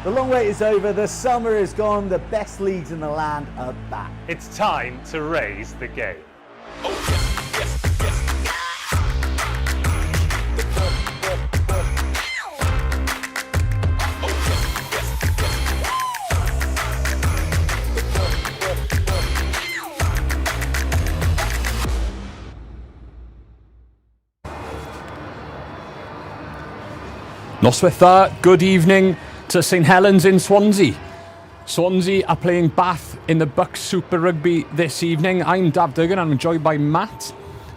The long wait is over, the summer is gone, the best leagues in the land are back. It's time to raise the game. Noswaith, good evening to St. Helens in Swansea. Swansea are playing Bath in the BUCS Super Rugby this evening. I'm Dav Duggan and I'm joined by Matt.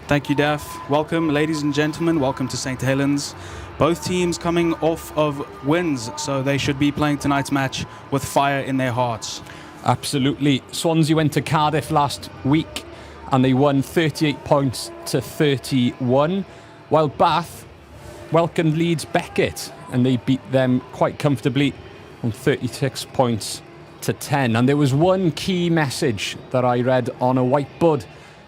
Thank you, Dav. Welcome, ladies and gentlemen. Welcome to St. Helens. Both teams coming off of wins, so they should be playing tonight's match with fire in their hearts. Absolutely. Swansea went to Cardiff last week and they won 38 points to 31, while Bath welcomed Leeds Beckett and they beat them quite comfortably on 36 points to 10. And there was one key message that I read on a whiteboard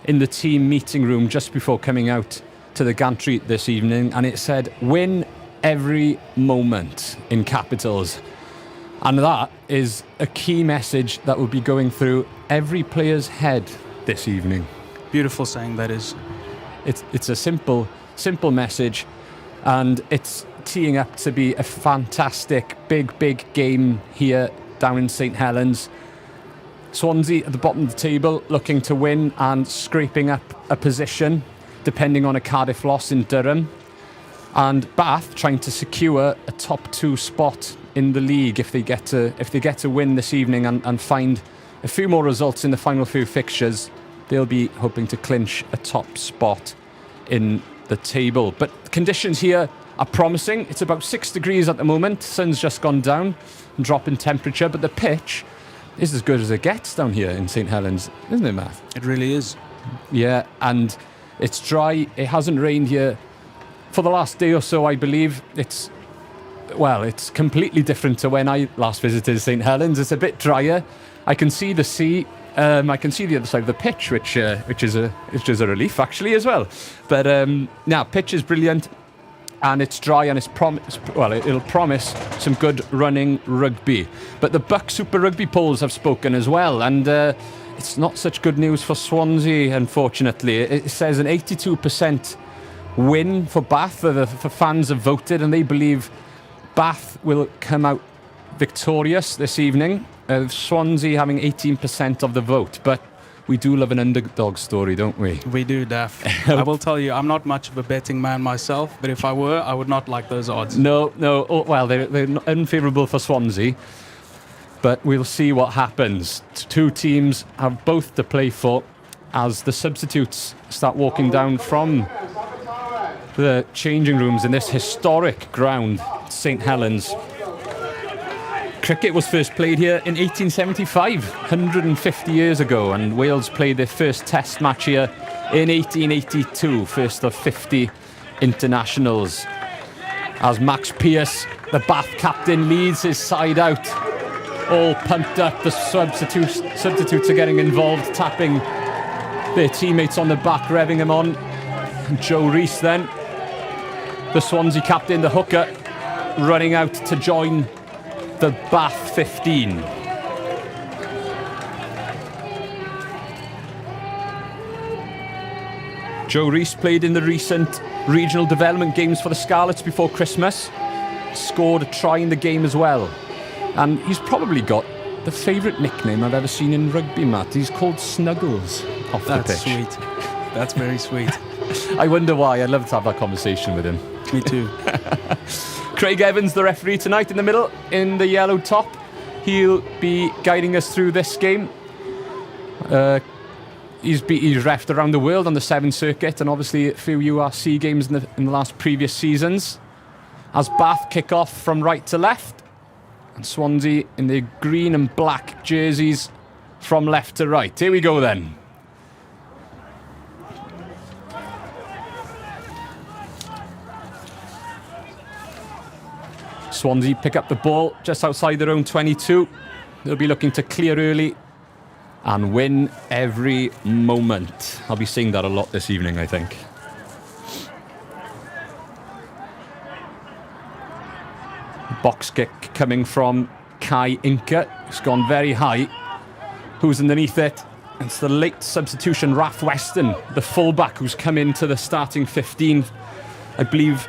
in the team meeting room just before coming out to the gantry this evening, and it said, "Win every moment," in capitals. And that is a key message that will be going through every player's head this evening. Beautiful saying that is. It's a simple message, and it's teeing up to be a fantastic big game here down in St. Helens. Swansea at the bottom of the table looking to win and scraping up a position depending on a Cardiff loss in Durham, and Bath trying to secure a top 2 spot in the league if they get to win this evening and find a few more results in the final few fixtures. They'll be hoping to clinch a top spot in the table. But conditions here are promising. It's about 6 degrees at the moment. Sun's just gone down, drop in temperature, but the pitch is as good as it gets down here in St. Helens, isn't it, Matt? It really is. Yeah, and it's dry. It hasn't rained here for the last day or so, I believe. It's completely different to when I last visited St. Helens. It's a bit drier. I can see the sea. I can see the other side of the pitch, which is a relief actually as well. But now, pitch is brilliant, and it's dry, and it'll promise some good running rugby. But the BUCS Super Rugby polls have spoken as well, and it's not such good news for Swansea, unfortunately. It says an 82% win for Bath. For fans have voted, and they believe Bath will come out victorious this evening. Swansea having 18% of the vote, but we do love an underdog story, don't we? We do, Daff. I will tell you, I'm not much of a betting man myself, but if I were, I would not like those odds. No. Oh, well, they're unfavourable for Swansea, but we'll see what happens. Two teams have both to play for as the substitutes start walking down from the changing rooms in this historic ground, St. Helens. Cricket was first played here in 1875, 150 years ago, and Wales played their first test match here in 1882, first of 50 internationals. As Max Pearce, the Bath captain, leads his side out, all pumped up, the substitutes are getting involved, tapping their teammates on the back, revving them on. And Joe Rees then, the Swansea captain, the hooker, running out to join the Bath 15. Joe Rees played in the recent regional development games for the Scarlets before Christmas. Scored a try in the game as well. And he's probably got the favourite nickname I've ever seen in rugby, Matt. He's called Snuggles off the pitch. That's sweet. That's very sweet. I wonder why. I'd love to have that conversation with him. Me too. Craig Evans, the referee tonight in the middle, in the yellow top. He'll be guiding us through this game. He's reffed around the world on the 7th circuit and obviously a few URC games in the last previous seasons. As Bath kick off from right to left, and Swansea in their green and black jerseys from left to right. Here we go then. Swansea pick up the ball just outside their own 22. They'll be looking to clear early and win every moment. I'll be seeing that a lot this evening, I think. Box kick coming from Kai Inca. It's gone very high. Who's underneath it? It's the late substitution, Raf Weston, the fullback who's come into the starting 15. I believe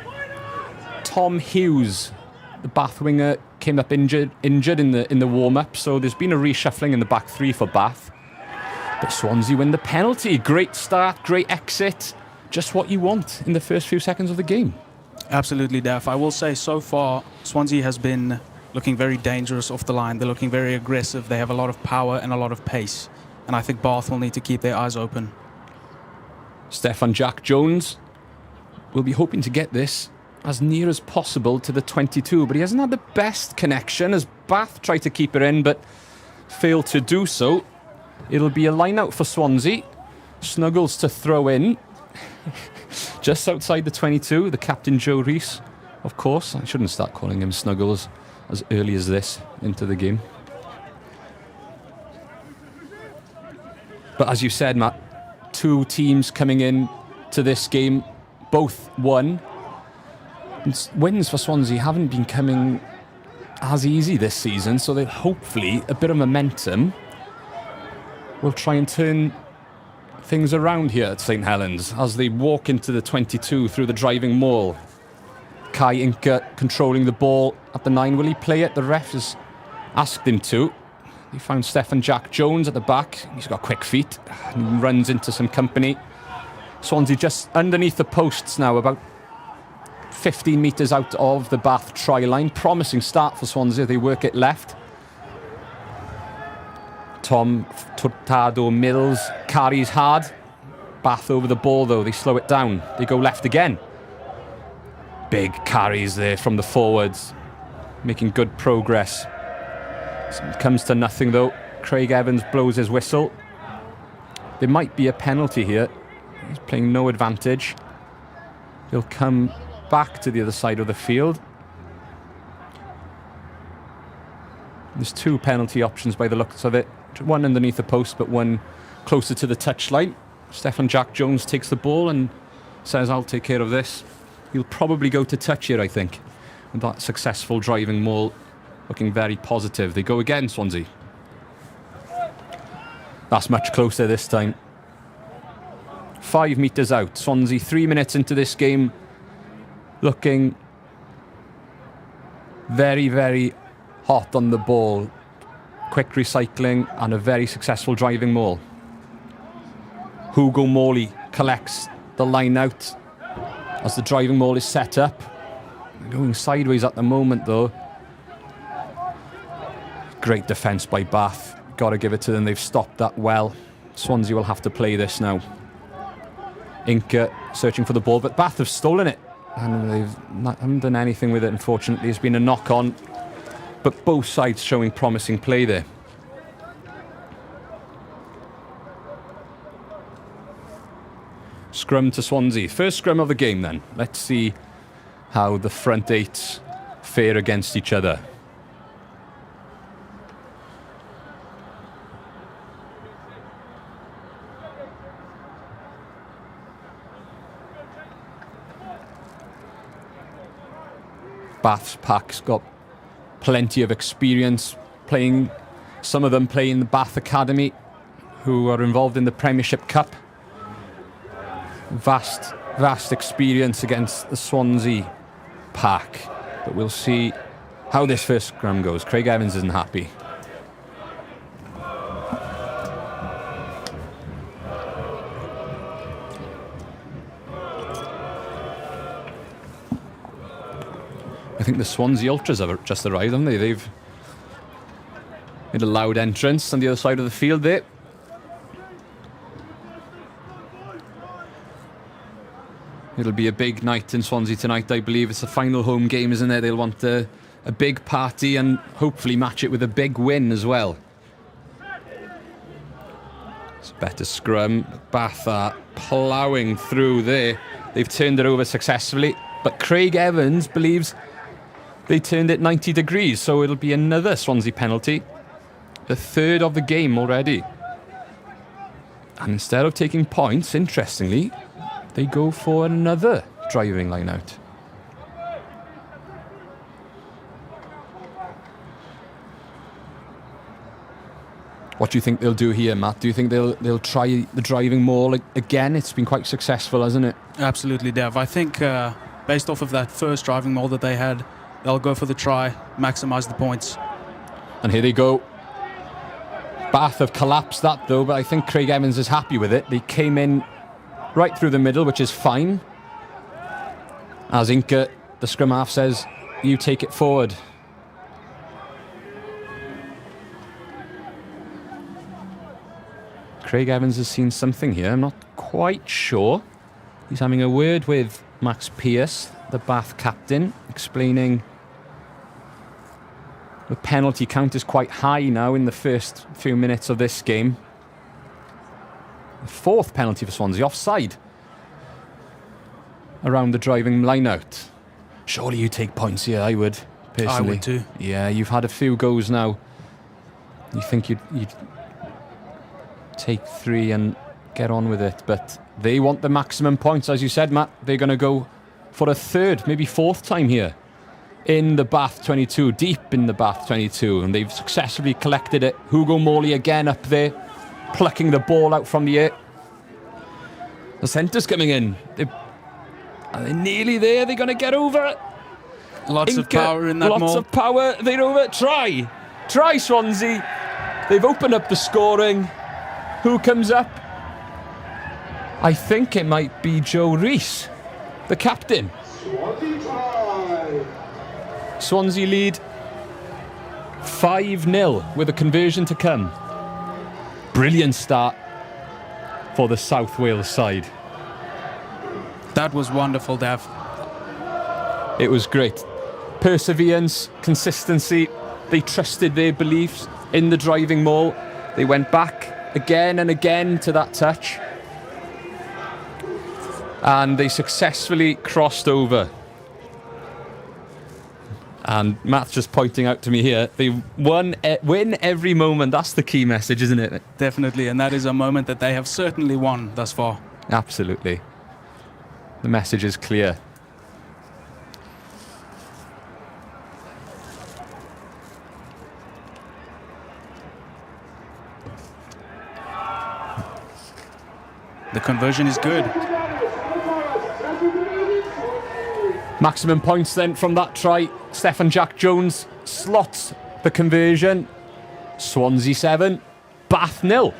Tom Hughes, the Bath winger, came up injured in the warm-up, so there's been a reshuffling in the back three for Bath. But Swansea win the penalty. Great start, great exit. Just what you want in the first few seconds of the game. Absolutely, Daph. I will say so far, Swansea has been looking very dangerous off the line. They're looking very aggressive. They have a lot of power and a lot of pace. And I think Bath will need to keep their eyes open. Stefan Jack Jones will be hoping to get this as near as possible to the 22, but he hasn't had the best connection as Bath try to keep it in, but failed to do so. It'll be a line out for Swansea. Snuggles to throw in. Just outside the 22, the captain Joe Rees, of course. I shouldn't start calling him Snuggles as early as this into the game. But as you said, Matt, two teams coming in to this game, both won. And wins for Swansea haven't been coming as easy this season, so they hopefully a bit of momentum will try and turn things around here at St. Helens as they walk into the 22 through the driving maul. Kai Inca controlling the ball at the 9. Will he play it? The ref has asked him to. He found Stefan Jack Jones at the back. He's got quick feet and runs into some company. Swansea just underneath the posts now, about 15 metres out of the Bath try line. Promising start for Swansea. They work it left. Tom Tortado Mills carries hard. Bath over the ball though. They slow it down. They go left again. Big carries there from the forwards. Making good progress. It comes to nothing though. Craig Evans blows his whistle. There might be a penalty here. He's playing no advantage. He'll come back to the other side of the field. There's two penalty options by the looks of it. One underneath the post, but one closer to the touchline. Stefan Jack Jones takes the ball and says, I'll take care of this. He'll probably go to touch here, I think. And that successful driving maul looking very positive. They go again, Swansea. That's much closer this time. 5 metres out. Swansea 3 minutes into this game. Looking very, very hot on the ball. Quick recycling and a very successful driving maul. Hugo Morley collects the line out as the driving maul is set up. Going sideways at the moment though. Great defence by Bath. Got to give it to them. They've stopped that well. Swansea will have to play this now. Inca searching for the ball, but Bath have stolen it. And haven't done anything with it, unfortunately. It's been a knock-on. But both sides showing promising play there. Scrum to Swansea. First scrum of the game then. Let's see how the front eights fare against each other. Bath's pack's got plenty of experience playing. Some of them play in the Bath Academy, who are involved in the Premiership Cup. Vast experience against the Swansea pack. But we'll see how this first scrum goes. Craig Evans isn't happy. I think the Swansea Ultras have just arrived, haven't they? They've made a loud entrance on the other side of the field there. It'll be a big night in Swansea tonight, I believe. It's the final home game, isn't it? They'll want a big party and hopefully match it with a big win as well. It's a better scrum. Bath are ploughing through there. They've turned it over successfully, but Craig Evans believes they turned it 90 degrees, so it'll be another Swansea penalty. The third of the game already. And instead of taking points, interestingly, they go for another driving line out. What do you think they'll do here, Matt? Do you think they'll try the driving maul again? It's been quite successful, hasn't it? Absolutely, Dev. I think based off of that first driving maul that they had, they'll go for the try, maximise the points. And here they go. Bath have collapsed that though, but I think Craig Evans is happy with it. They came in right through the middle, which is fine. As Inca, the scrum half, says, you take it forward. Craig Evans has seen something here. I'm not quite sure. He's having a word with Max Pearce, the Bath captain, explaining the penalty count is quite high now in the first few minutes of this game. The fourth penalty for Swansea, offside. Around the driving line out. Surely you take points here, I would, personally. I would too. Yeah, you've had a few goes now. You think you'd take 3 and get on with it, but they want the maximum points, as you said, Matt. They're going to go for a third, maybe fourth time here in the Bath 22, deep in the Bath 22, and they've successfully collected it. Hugo Morley again up there, plucking the ball out from the air. The centre's coming in. Are they nearly there? They're going to get over it. Lots of power in that Lots maul. of power. They're over. Try Swansea. They've opened up the scoring. Who comes up? I think it might be Joe Rees, the captain. Swansea lead 5-0 with a conversion to come. Brilliant start for the South Wales side. That was wonderful, Dev. It was great. Perseverance, consistency. They trusted their beliefs in the driving maul. They went back again and again to that touch. And they successfully crossed over. And Matt's just pointing out to me here, they win every moment. That's the key message, isn't it? Definitely, and that is a moment that they have certainly won thus far. Absolutely. The message is clear. The conversion is good. Maximum points then from that try. Stefan Jack Jones slots the conversion. Swansea 7, Bath 0.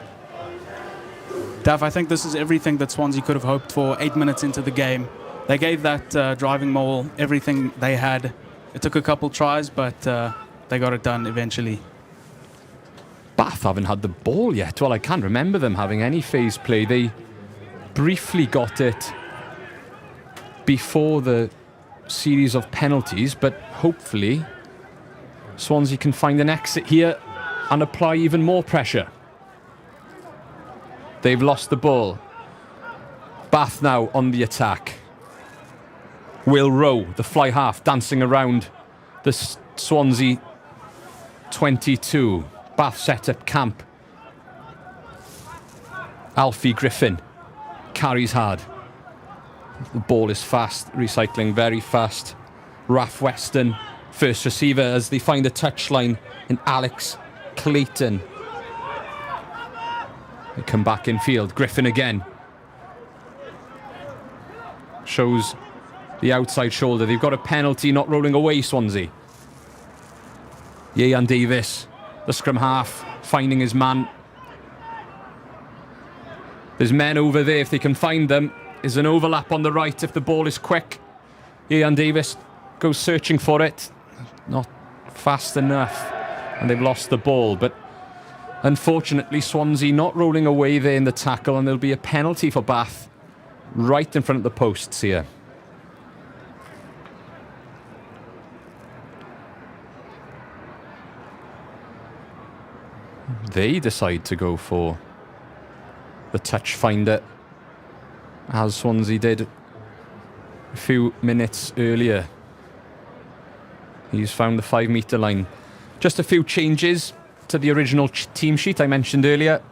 Dav, I think this is everything that Swansea could have hoped for 8 minutes into the game. They gave that driving maul everything they had. It took a couple tries, but they got it done eventually. Bath haven't had the ball yet. Well, I can't remember them having any phase play. They briefly got it before the series of penalties, but hopefully Swansea can find an exit here and apply even more pressure. They've lost the ball. Bath now on the attack. Will Rowe, the fly half, dancing around the Swansea 22. Bath set up camp. Alfie Griffin carries hard. The ball is fast, recycling very fast. Raf Weston, first receiver as they find a touchline in Alex Clayton. They come back in field. Griffin again. Shows the outside shoulder. They've got a penalty, not rolling away, Swansea. Ian Davis, the scrum half, finding his man. There's men over there if they can find them. There's an overlap on the right if the ball is quick. Ian Davis goes searching for it. Not fast enough. And they've lost the ball. But unfortunately, Swansea not rolling away there in the tackle, and there'll be a penalty for Bath right in front of the posts here. They decide to go for the touch finder, as Swansea did a few minutes earlier. He's found the 5 metre line. Just a few changes to the original team sheet I mentioned earlier.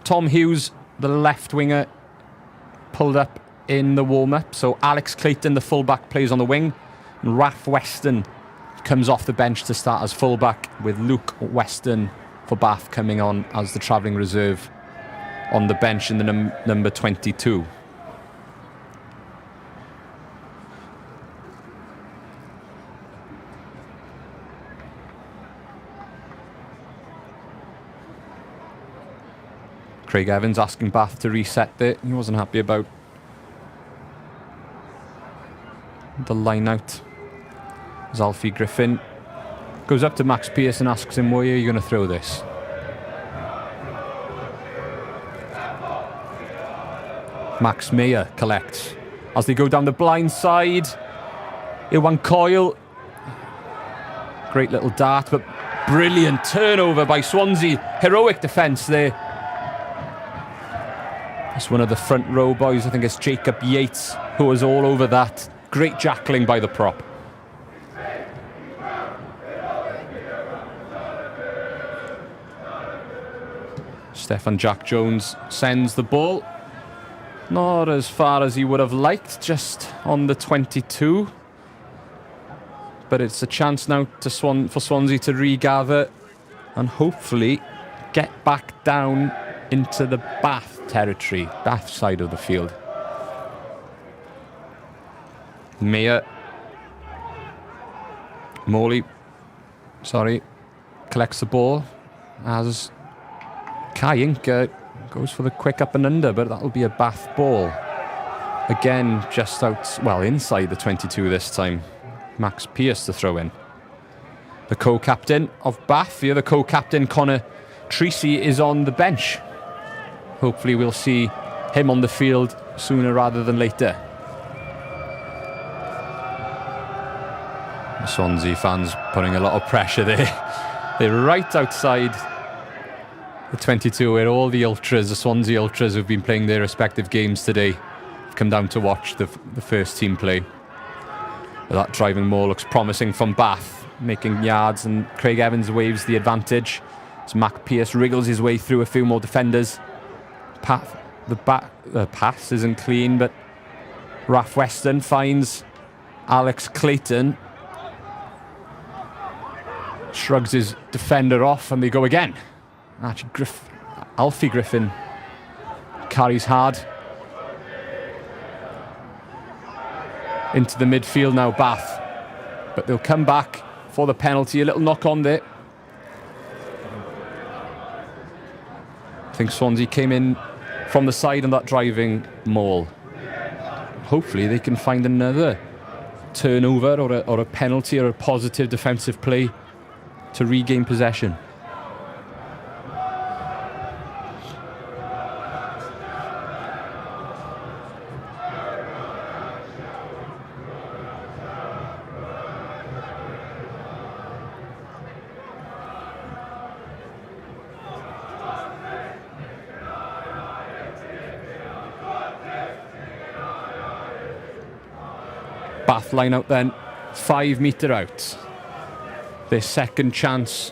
Tom Hughes, the left winger, pulled up in the warm-up. So Alex Clayton, the fullback, plays on the wing. And Raf Weston comes off the bench to start as fullback, with Luke Weston for Bath coming on as the travelling reserve on the bench in the number 22. Craig Evans asking Bath to reset there. He wasn't happy about the line out. As Alfie Griffin goes up to Max Pearce and asks him, where are you going to throw this? Max Mayer collects. As they go down the blind side, Iwan Coyle. Great little dart, but brilliant turnover by Swansea. Heroic defence there. That's one of the front row boys. I think it's Jacob Yates who was all over that. Great jackling by the prop. Stefan Jack Jones sends the ball. Not as far as he would have liked, just on the 22. But it's a chance now for Swansea to regather and hopefully get back down into the Bath territory, Bath side of the field. Morley, collects the ball as Kai Inca goes for the quick up and under, but that'll be a Bath ball. Again, just inside the 22 this time. Max Pearce to throw in. The co-captain of Bath, the other co-captain, Connor Treacy, is on the bench. Hopefully we'll see him on the field sooner rather than later. The Swansea fans putting a lot of pressure there. They're right outside the 22 where all the ultras, the Swansea ultras who've been playing their respective games today, have come down to watch the first team play. But that driving maul looks promising from Bath, making yards, and Craig Evans waves the advantage as Mac Pearce wriggles his way through a few more defenders. The pass isn't clean, but Raf Weston finds Alex Clayton, shrugs his defender off, and they go again. Actually, Alfie Griffin carries hard into the midfield now, Bath. But they'll come back for the penalty. A little knock on there. I think Swansea came in from the side on that driving maul. Hopefully they can find another turnover or a penalty or a positive defensive play to regain possession. Bath line out then, 5 metre out. Their second chance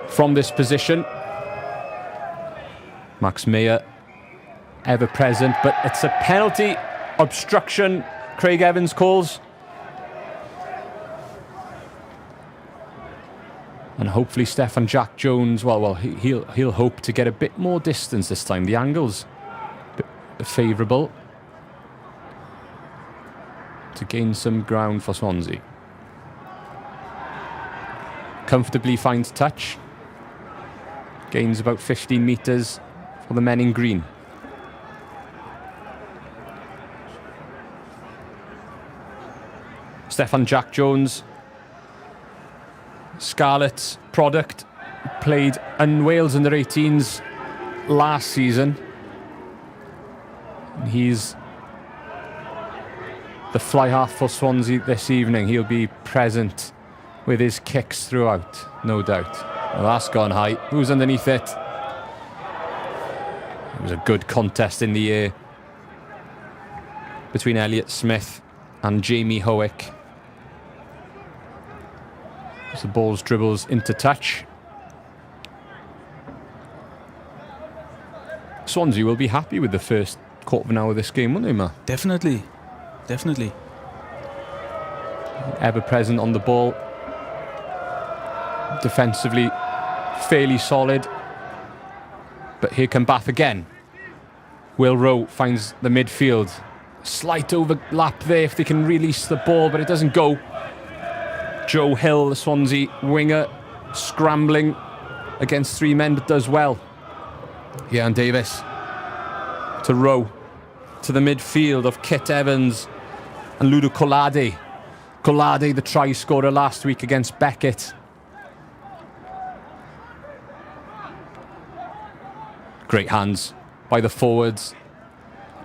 from this position. Max Mayer, ever present, but it's a penalty. Obstruction, Craig Evans calls. And hopefully Stefan Jack Jones, he'll hope to get a bit more distance this time. The angle's favourable to gain some ground for Swansea. Comfortably finds touch. Gains about 15 metres for the men in green. Stefan Jack Jones, Scarlet product, played in Wales under 18s last season. He's the fly half for Swansea this evening. He'll be present with his kicks throughout, no doubt. Well, that's gone high. Who's underneath it? It was a good contest in the air between Elliott Smith and Jamie Howick. As the ball's dribbles into touch. Swansea will be happy with the first quarter of an hour of this game, won't they, Ma? Definitely. Ever present on the ball. Defensively fairly solid. But here come Bath again. Will Rowe finds the midfield. Slight overlap there if they can release the ball, but it doesn't go. Joe Hill, the Swansea winger, scrambling against 3 men, but does well. Ian Davis to Rowe, to the midfield of Kit Evans and Ludo Colade. Colade, the try scorer last week against Beckett. Great hands by the forwards.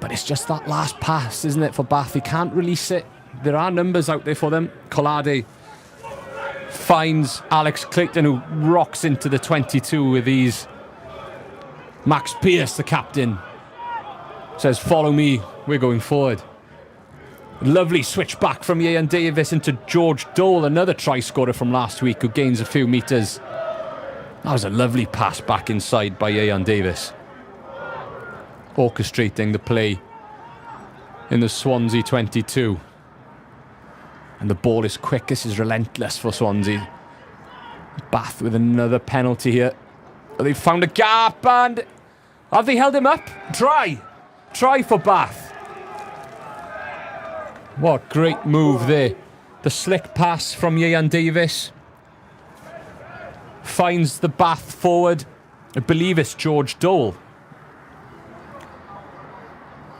But it's just that last pass, isn't it, for Bath? He can't release it. There are numbers out there for them. Colade finds Alex Clayton, who rocks into the 22 with ease. Max Pearce, the captain, says, follow me, we're going forward. Lovely switch back from Ian Davis into George Dole, another try scorer from last week who gains a few metres. That was a lovely pass back inside by Ian Davis, orchestrating the play in the Swansea 22. And the ball is quick. This is relentless for Swansea. Bath with another penalty here. They've found a gap, and have they held him up? Try for Bath. What great move there. The slick pass from Ian Davis finds the Bath forward. I believe it's George Dole.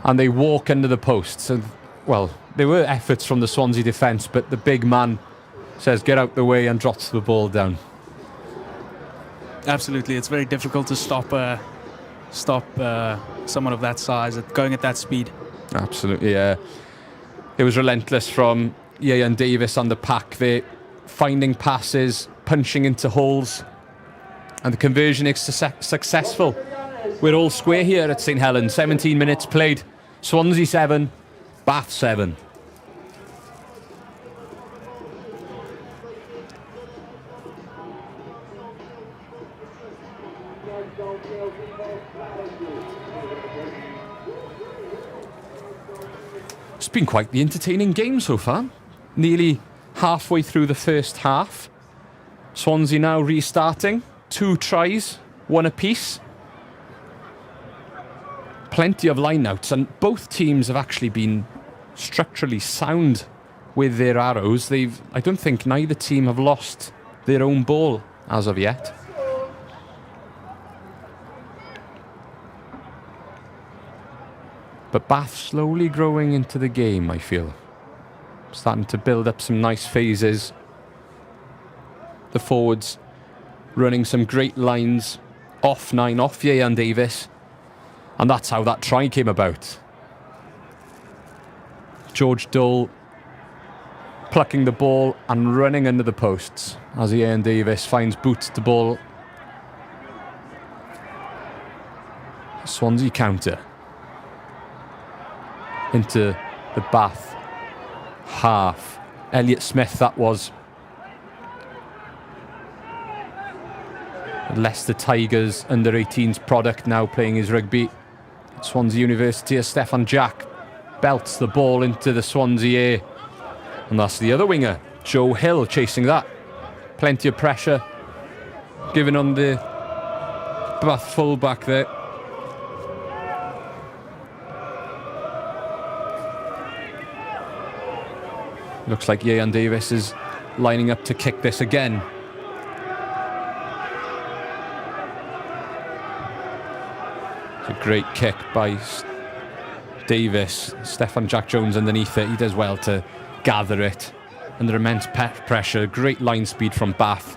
And they walk under the post. So, well, there were efforts from the Swansea defence, but the big man says get out the way and drops the ball down. Absolutely, it's very difficult to stop someone of that size going at that speed. Absolutely, yeah. It was relentless from Ian Davis on the pack there, finding passes, punching into holes, and the conversion is successful. We're all square here at St. Helen. 17 minutes played. Swansea 7, Bath 7. It's been quite the entertaining game so far. Nearly halfway through the first half. Swansea now restarting. 2 tries, 1 apiece. Plenty of lineouts, and both teams have actually been structurally sound with their arrows. I don't think neither team have lost their own ball as of yet. But Bath slowly growing into the game, I feel. Starting to build up some nice phases. The forwards running some great lines. Off 9, off Ian Davis. And that's how that try came about. George Dole plucking the ball and running under the posts as Ian Davis finds boots to ball. Swansea counter into the Bath half. Elliot Smith, that was. Leicester Tigers under-18s product, now playing his rugby at Swansea University, as Stefan Jack belts the ball into the Swansea air. And that's the other winger, Joe Hill, chasing that. Plenty of pressure given on the Bath full-back there. Looks like Ian Davis is lining up to kick this again. It's a great kick by Davis. Stefan Jack Jones underneath it. He does well to gather it under immense pressure. Great line speed from Bath.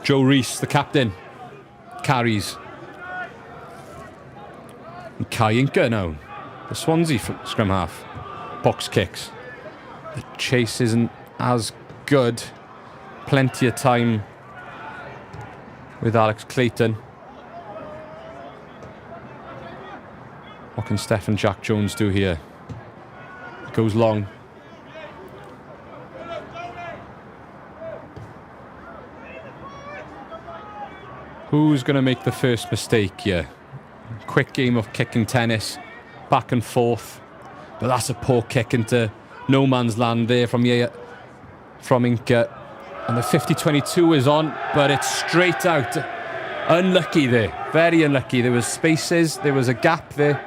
Joe Rees, the captain, carries. And Kai Inca now, the Swansea scrum half, box kicks. The chase isn't as good. Plenty of time with Alex Clayton. What can Stefan Jack Jones do here? Goes long. Who's going to make the first mistake here? Quick game of kicking tennis, back and forth. But that's a poor kick into no man's land there from Inca. And the 50-22 is on, but it's straight out. Unlucky there. Very unlucky. There was spaces. There was a gap there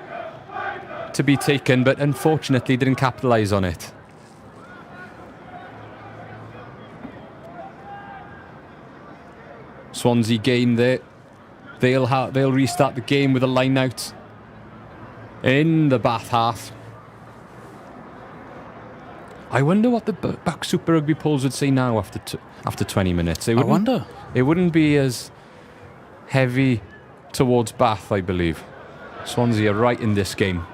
to be taken, but unfortunately didn't capitalise on it. Swansea gain there. They'll restart the game with a line out in the Bath half. I wonder what the BUCS Super Rugby polls would say now after 20 minutes. I wonder. It wouldn't be as heavy towards Bath, I believe. Swansea are right in this game.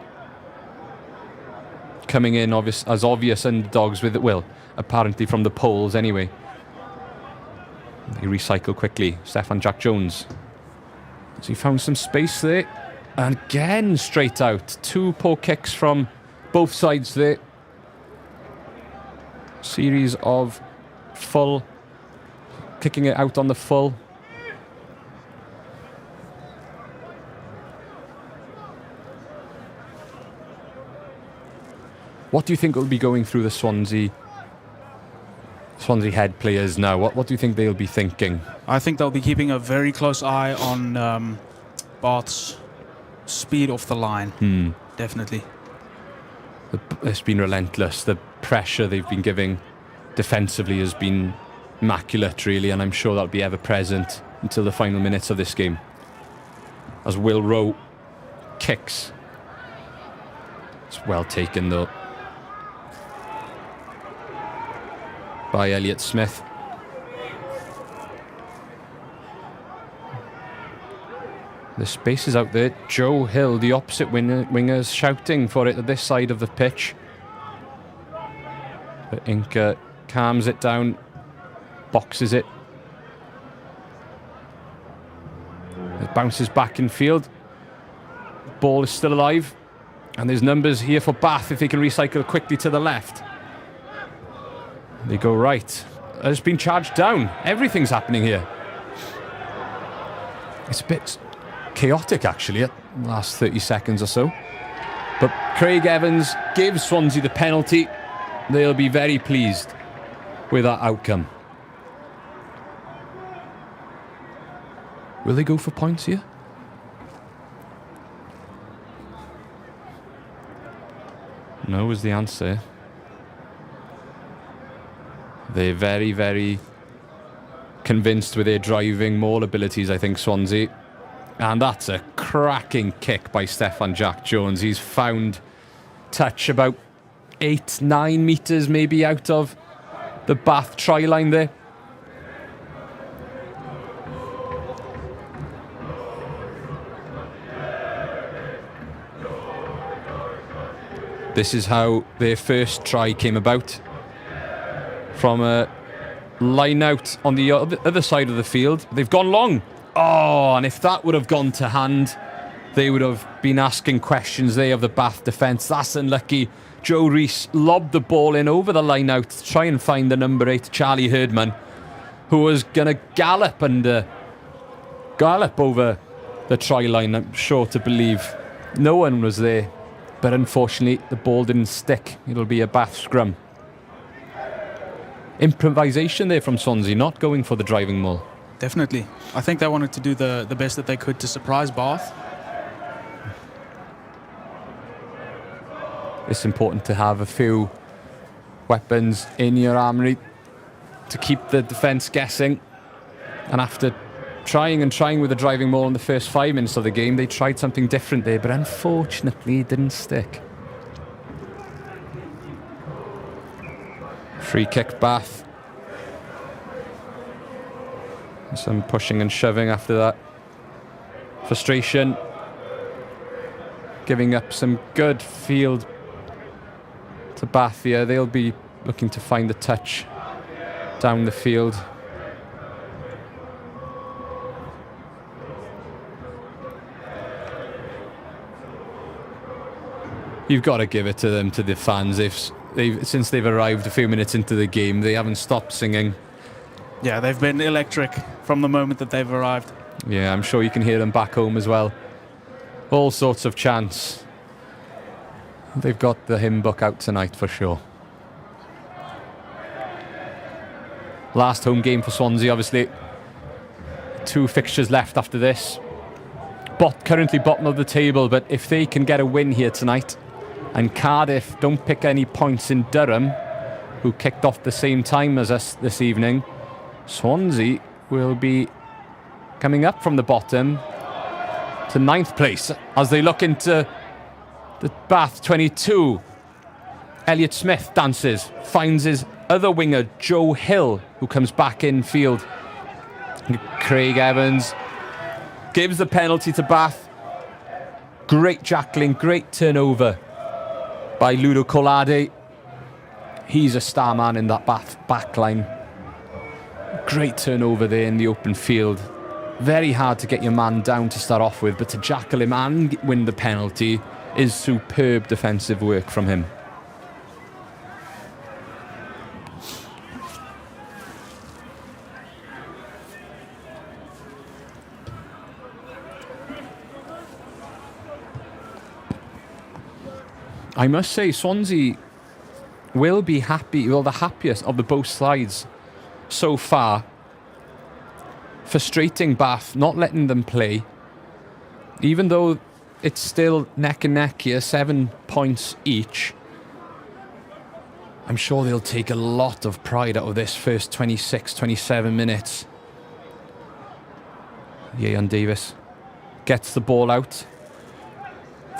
Coming in as obvious underdogs with it, well, apparently from the polls anyway. They recycle quickly. Stefan Jack Jones. So he found some space there. And again, straight out. 2 poor kicks from both sides there. Series of full. Kicking it out on the full. What do you think will be going through the Swansea head players now? What do you think they'll be thinking? I think they'll be keeping a very close eye on Bath's speed off the line. Definitely. It's been relentless. The pressure they've been giving defensively has been immaculate, really, and I'm sure that'll be ever present until the final minutes of this game. As Will Rowe kicks. It's well taken, though, by Elliott Smith. The space is out there. Joe Hill, the opposite wingers, shouting for it at this side of the pitch. But Inca calms it down, boxes it. It bounces back in field. Ball is still alive. And there's numbers here for Bath if they can recycle quickly to the left. They go right. It's been charged down. Everything's happening here. It's a bit chaotic, actually, at the last 30 seconds or so. But Craig Evans gives Swansea the penalty. They'll be very pleased with that outcome. Will they go for points here? No is the answer. They're very, very convinced with their driving maul abilities, I think, Swansea. And that's a cracking kick by Stefan Jack Jones. He's found touch about 8-9 metres maybe out of the Bath try line there. This is how their first try came about. From a line out on the other side of the field. They've gone long. Oh, and if that would have gone to hand, they would have been asking questions there of the Bath defence. That's unlucky. Joe Rees lobbed the ball in over the line out to try and find the number 8, Charlie Herdman, who was going to gallop over the try line, I'm sure to believe. No one was there, but unfortunately the ball didn't stick. It'll be a Bath scrum. Improvisation there from Swansea, not going for the driving maul. Definitely. I think they wanted to do the best that they could to surprise Bath. It's important to have a few weapons in your armoury to keep the defence guessing. And after trying with the driving maul in the first 5 minutes of the game, they tried something different there, but unfortunately it didn't stick. Free kick Bath. Some pushing and shoving after that. Frustration. Giving up some good field to Bath here. They'll be looking to find the touch down the field. You've got to give it to them, to the fans. Since they've arrived a few minutes into the game, they haven't stopped singing. Yeah, they've been electric from the moment that they've arrived. Yeah, I'm sure you can hear them back home as well. All sorts of chants. They've got the hymn book out tonight for sure. Last home game for Swansea, obviously. 2 fixtures left after this. Currently bottom of the table, but if they can get a win here tonight, and Cardiff don't pick any points in Durham, who kicked off the same time as us this evening, Swansea will be coming up from the bottom to 9th place as they look into the Bath 22. Elliot Smith dances, finds his other winger, Joe Hill, who comes back in field. Craig Evans gives the penalty to Bath. Great jackling, great turnover by Ludo Colade. He's a star man in that Bath backline. Great turnover there in the open field. Very hard to get your man down to start off with, but to jackal him and win the penalty is superb defensive work from him. I must say, Swansea will be happy, well, the happiest of the both sides so far. Frustrating Bath, not letting them play. Even though it's still neck and neck here, 7 points each. I'm sure they'll take a lot of pride out of this first 26, 27 minutes. Ian Davis gets the ball out.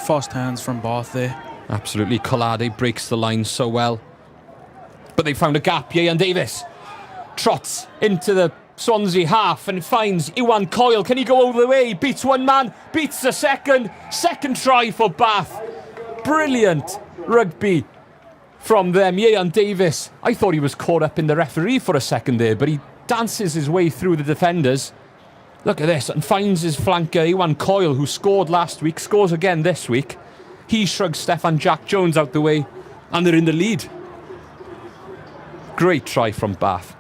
Fast hands from Bath there. Absolutely, Colade breaks the line so well. But they found a gap. Ian Davis trots into the Swansea half and finds Iwan Coyle. Can he go over the way? Beats one man, beats the second. Second try for Bath. Brilliant rugby from them. Ian Davis, I thought he was caught up in the referee for a second there, but he dances his way through the defenders. Look at this, and finds his flanker, Iwan Coyle, who scored last week, scores again this week. He shrugs Stefan Jack Jones out the way, and they're in the lead. Great try from Bath.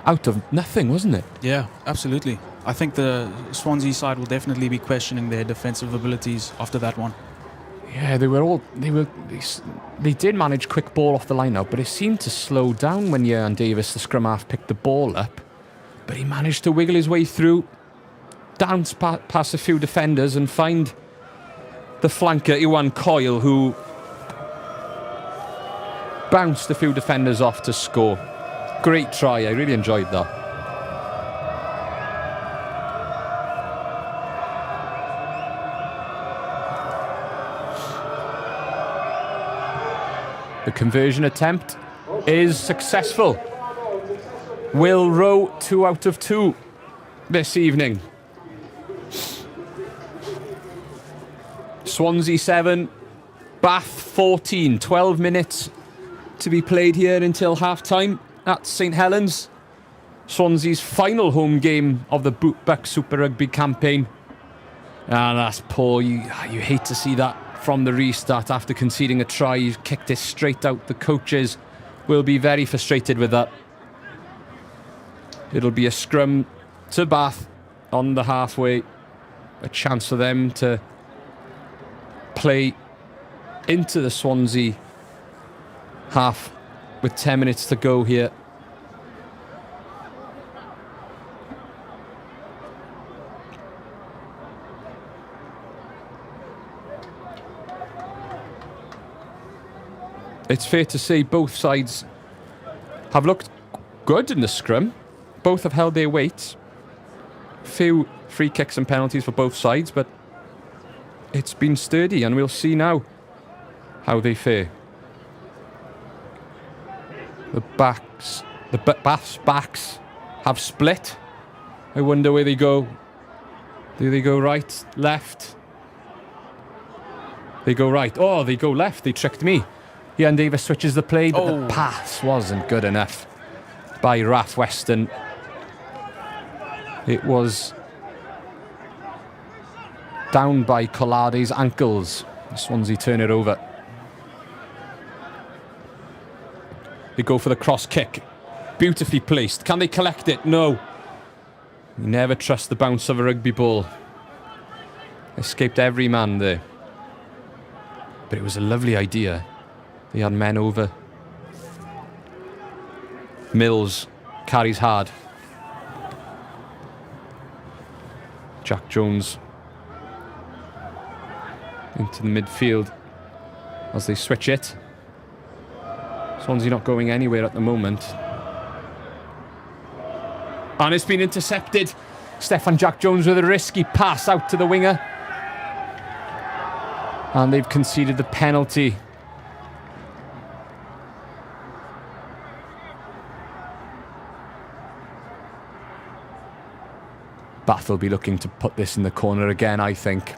Out of nothing, wasn't it? Yeah, absolutely. I think the Swansea side will definitely be questioning their defensive abilities after that one. Yeah, they did manage quick ball off the line out, but it seemed to slow down when Ian Davis, the scrum half, picked the ball up. But he managed to wiggle his way through, dance past a few defenders and find the flanker, Iwan Coyle, who bounced a few defenders off to score. Great try, I really enjoyed that. The conversion attempt is successful. Will Rowe 2 out of 2 this evening. Swansea 7, Bath 14. 12 minutes to be played here until half-time at St. Helens. Swansea's final home game of the BUCS Super Rugby campaign. And that's poor. You hate to see that from the restart after conceding a try. You've kicked it straight out. The coaches will be very frustrated with that. It'll be a scrum to Bath on the halfway. A chance for them to play into the Swansea half with 10 minutes to go here. It's fair to say both sides have looked good in the scrum. Both have held their weight. Few free kicks and penalties for both sides, but it's been sturdy, and we'll see now how they fare. Bath's backs have split. I wonder where they go. Do they go right, left? They go right. Oh, they go left. They tricked me. Ian Davis switches the play, but the pass wasn't good enough by Raf Weston. It was down by Colade's ankles. Swansea turn it over. They go for the cross kick. Beautifully placed. Can they collect it? No. You never trust the bounce of a rugby ball. Escaped every man there. but it was a lovely idea. They had men over. Mills carries hard. Jack Jones into the midfield as they switch it. Swansea not going anywhere at the moment. And it's been intercepted. Stefan Jack Jones with a risky pass out to the winger. And they've conceded the penalty. Bath will be looking to put this in the corner again, I think.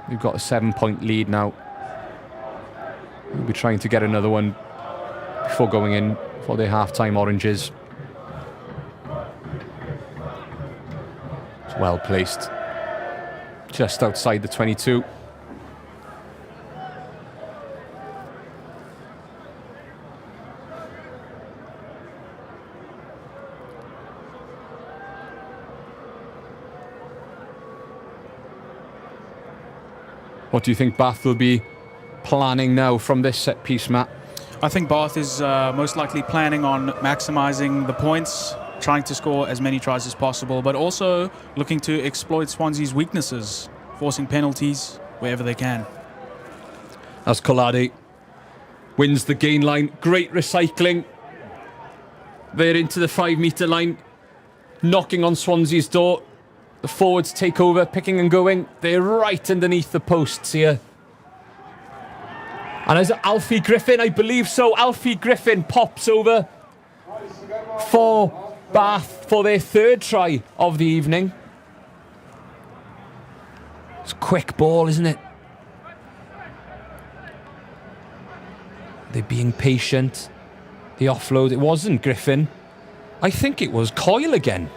We've got a 7-point lead now. We'll be trying to get another one before going in for their half-time oranges. It's well placed. Just outside the 22. What do you think Bath will be planning now from this set piece, Matt? I think Bath is most likely planning on maximising the points, trying to score as many tries as possible, but also looking to exploit Swansea's weaknesses, forcing penalties wherever they can. As Colladi wins the gain line, great recycling. They're into the 5-metre line, knocking on Swansea's door. The forwards take over, picking and going. They're right underneath the posts here. And as Alfie Griffin, I believe so, Alfie Griffin pops over for Bath for their 3rd try of the evening. It's a quick ball, isn't it? They're being patient. The offload, it wasn't Griffin. I think it was Coyle again.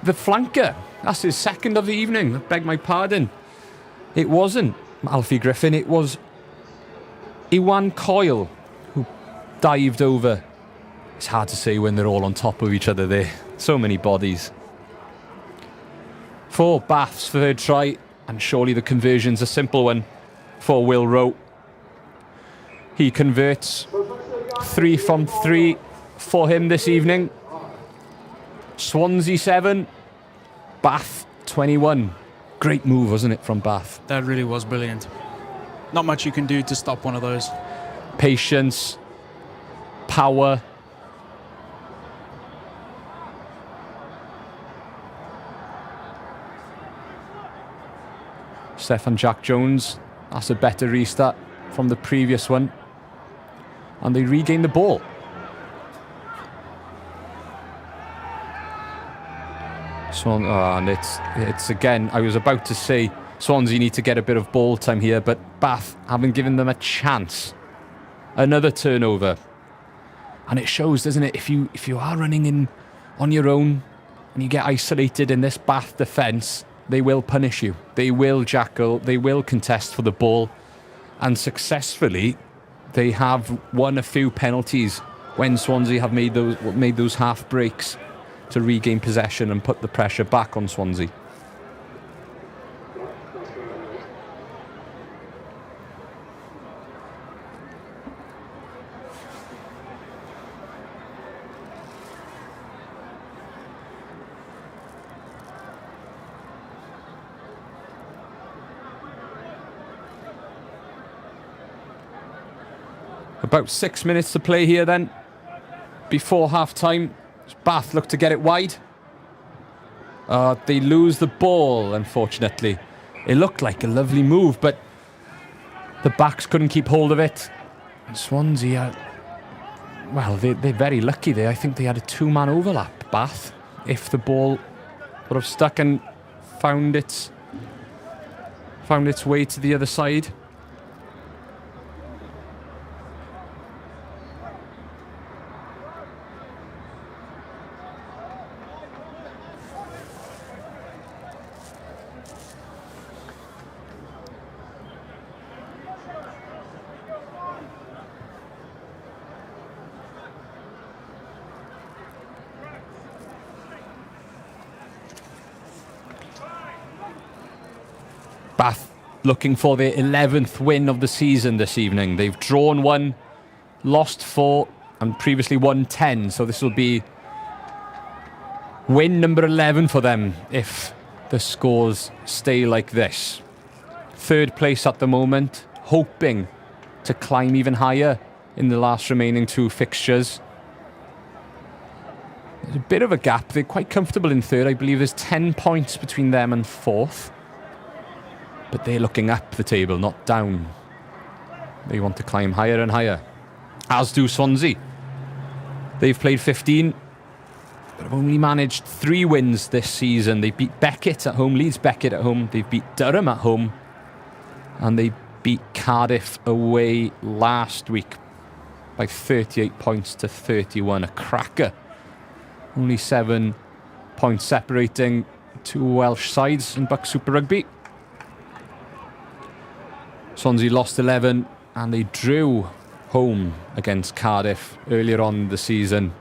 The flanker. That's his 2nd of the evening. I beg my pardon. It wasn't Alfie Griffin. It was Iwan Coyle who dived over. It's hard to say when they're all on top of each other there. So many bodies. For Bath's 3rd try, and surely the conversion's a simple one for Will Rowe. He converts 3 from 3 for him this evening. Swansea 7, Bath 21. Great move, wasn't it, from Bath? That really was brilliant. Not much you can do to stop one of those. Patience, power. Stefan Jack Jones, that's a better restart from the previous one. And they regain the ball. And it's again, I was about to say Swansea need to get a bit of ball time here, but Bath haven't given them a chance. Another turnover. And it shows, doesn't it, if you are running in on your own and you get isolated in this Bath defence, they will punish you. They will jackal, they will contest for the ball. And successfully, they have won a few penalties when Swansea have made those half breaks to regain possession and put the pressure back on Swansea. About 6 minutes to play here then, before half-time. Bath look to get it wide. They lose the ball, unfortunately. It looked like a lovely move, but the backs couldn't keep hold of it. And Swansea, they're very lucky there. I think they had a 2-man overlap, Bath, if the ball would have stuck and found its way to the other side. Bath looking for their 11th win of the season this evening. They've drawn 1, lost 4, and previously won 10. So this will be win number 11 for them if the scores stay like this. 3rd place at the moment, hoping to climb even higher in the last remaining 2 fixtures. There's a bit of a gap. They're quite comfortable in 3rd. I believe there's 10 points between them and 4th. But they're looking up the table, not down. They want to climb higher and higher, as do Swansea. They've played 15, but have only managed 3 wins this season. They beat Beckett at home, Leeds Beckett at home. They've beat Durham at home. And they beat Cardiff away last week by 38 points to 31. A cracker. Only 7 points separating 2 Welsh sides in BUCS Super Rugby. Swansea lost 11 and they drew home against Cardiff earlier on in the season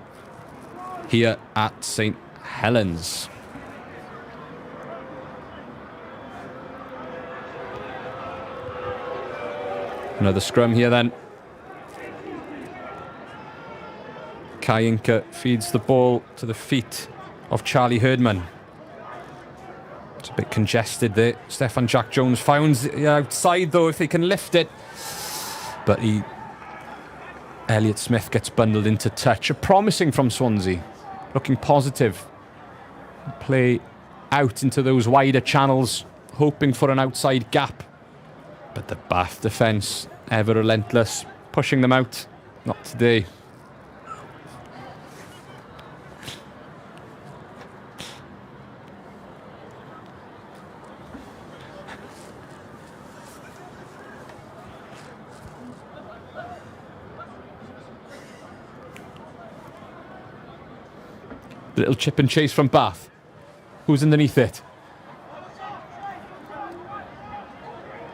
here at St. Helens. Another scrum here then. Kayinka feeds the ball to the feet of Charlie Herdman. It's a bit congested there. Stefan Jack Jones found the outside though if they can lift it. But Elliot Smith gets bundled into touch. A promising from Swansea. Looking positive. Play out into those wider channels, hoping for an outside gap. But the Bath defence, ever relentless, pushing them out. Not today. Little chip and chase from Bath. Who's underneath it?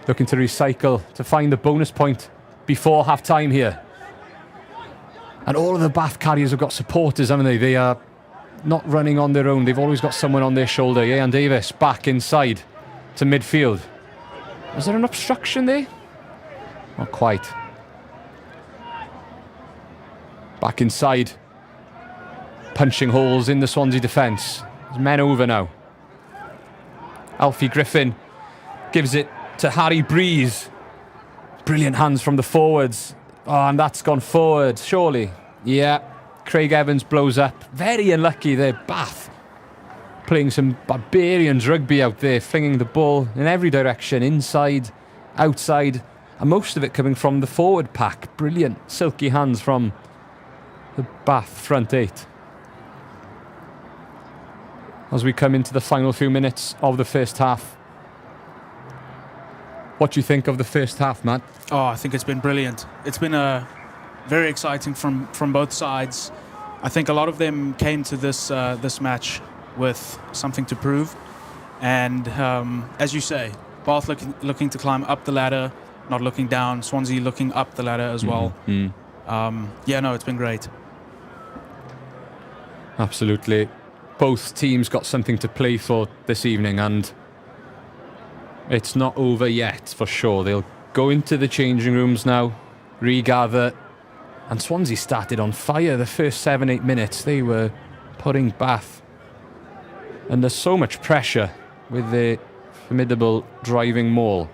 Looking to recycle, to find the bonus point before half-time here. And all of the Bath carriers have got supporters, haven't they? They are not running on their own. They've always got someone on their shoulder. Ian Davis back inside to midfield. Was there an obstruction there? Not quite. Back inside. Punching holes in the Swansea defence. There's men over now. Alfie Griffin gives it to Harry Breeze. Brilliant hands from the forwards. Oh, and that's gone forward, surely. Yeah, Craig Evans blows up. Very unlucky there, Bath. Playing some barbarians rugby out there, flinging the ball in every direction, inside, outside, and most of it coming from the forward pack. Brilliant, silky hands from the Bath front 8. As we come into the final few minutes of the first half. What do you think of the first half, Matt? Oh, I think it's been brilliant. It's been very exciting from both sides. I think a lot of them came to this match with something to prove. And as you say, Bath looking to climb up the ladder, not looking down. Swansea looking up the ladder as well. It's been great. Absolutely. Both teams got something to play for this evening, and it's not over yet for sure. They'll go into the changing rooms now, regather, and Swansea started on fire the first 7-8 minutes. They were putting Bath under so much pressure with their formidable driving maul.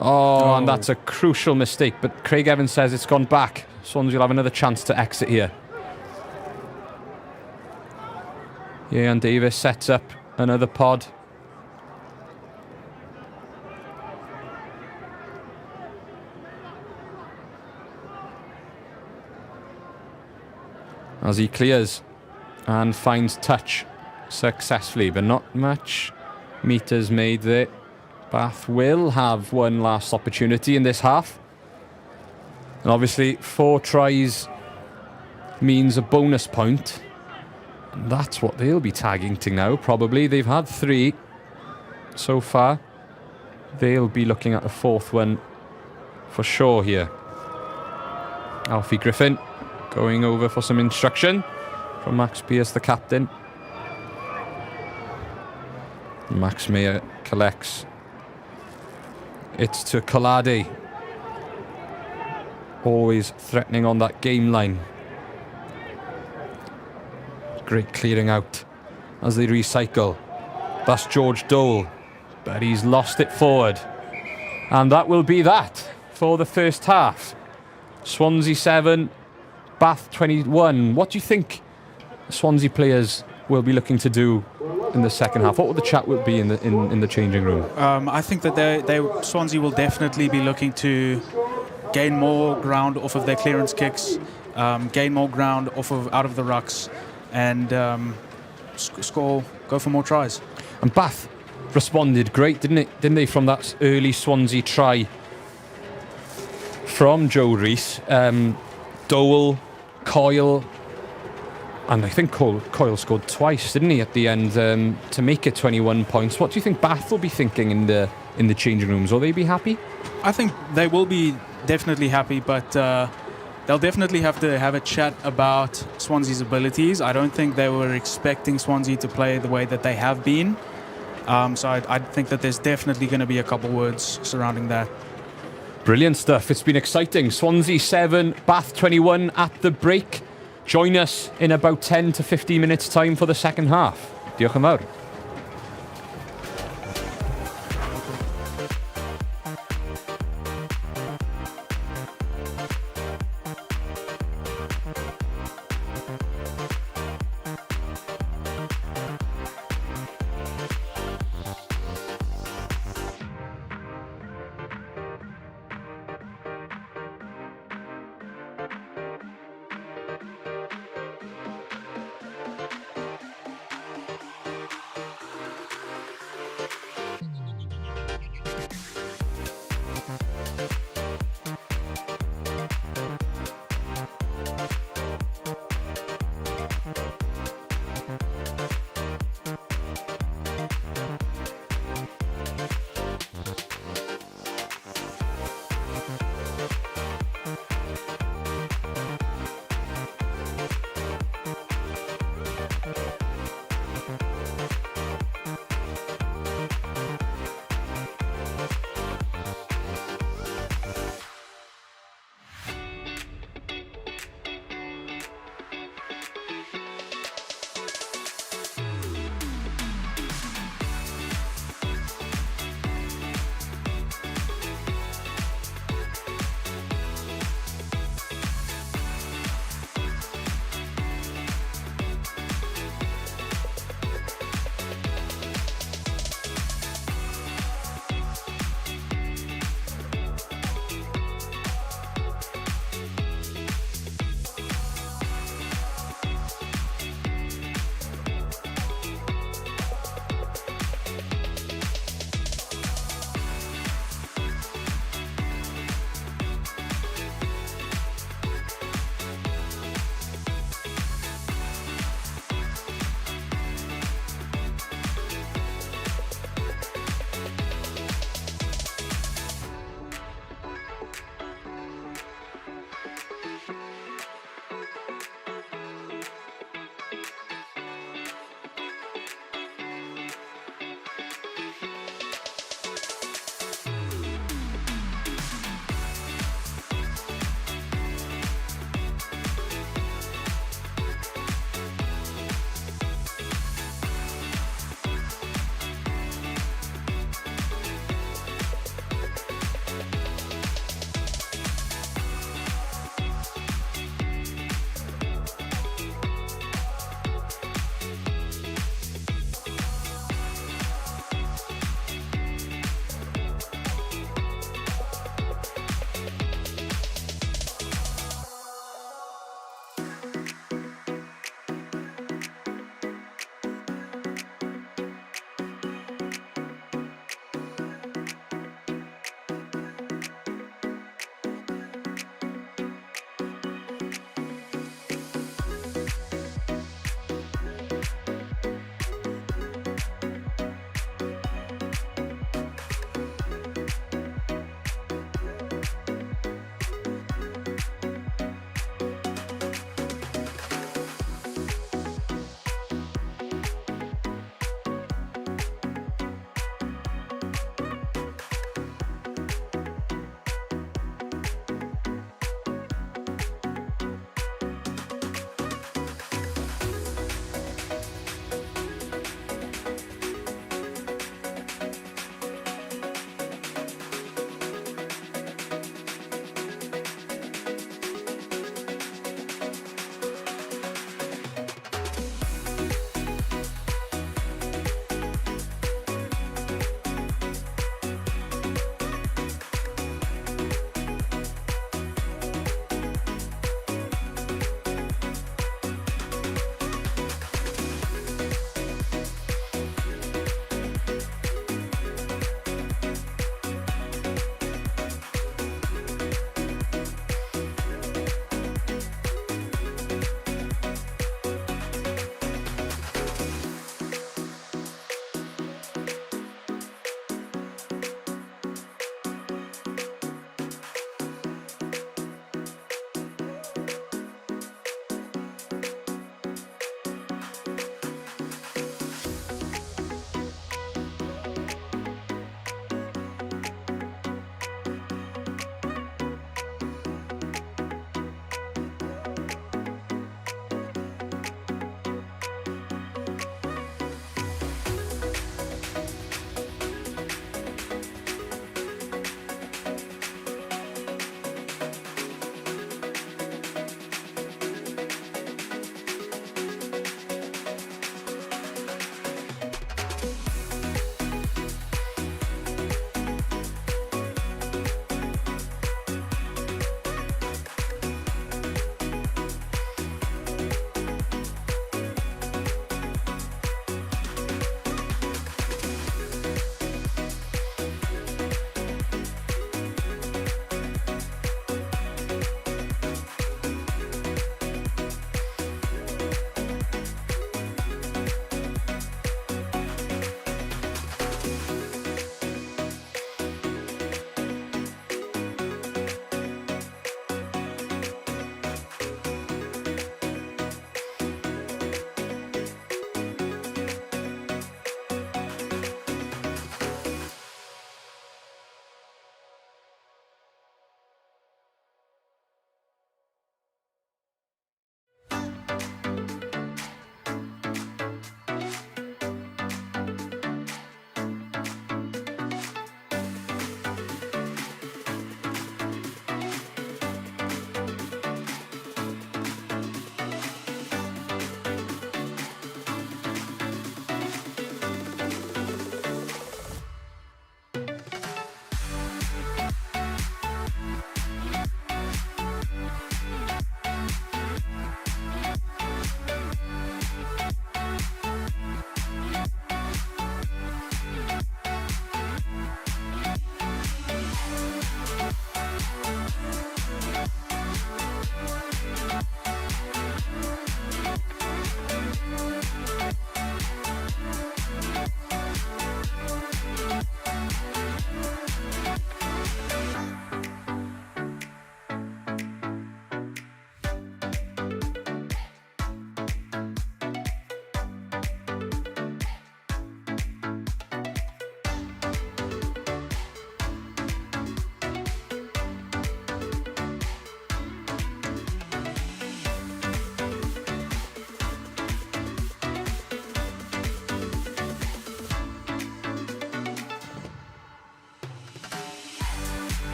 Oh, and that's a crucial mistake, but Craig Evans says it's gone back. Swansea will have another chance to exit here. Yeah, and Davis sets up another pod. As he clears and finds touch successfully, but not much meters made there. Bath will have one last opportunity in this half. And obviously 4 tries means a bonus point. And that's what they'll be tagging to now, probably. They've had 3 so far. They'll be looking at a 4th one for sure here. Alfie Griffin going over for some instruction from Max Pierce, the captain. Max Mayer collects It's to Collade. Always threatening on that game line. Great clearing out as they recycle. That's George Dole, but he's lost it forward. And that will be that for the first half. Swansea 7, Bath 21. What do you think Swansea players will be looking to do in the second half? What will the chat will be in the changing room? I think that Swansea will definitely be looking to gain more ground off of their clearance kicks, gain more ground out of the rucks, and score, go for more tries. And Bath responded great, didn't they, from that early Swansea try from Joe Rees. Dowell, Coyle, and I think Coyle scored twice, didn't he, at the end, to make it 21 points. What do you think Bath will be thinking in the changing rooms? Will they be happy? I think they will be definitely happy, but they'll definitely have to have a chat about Swansea's abilities. I don't think they were expecting Swansea to play the way that they have been. So I think that there's definitely going to be a couple words surrounding that. Brilliant stuff. It's been exciting. Swansea 7, Bath 21 at the break. Join us in about 10 to 15 minutes time for the second half. Diolch yn fawr.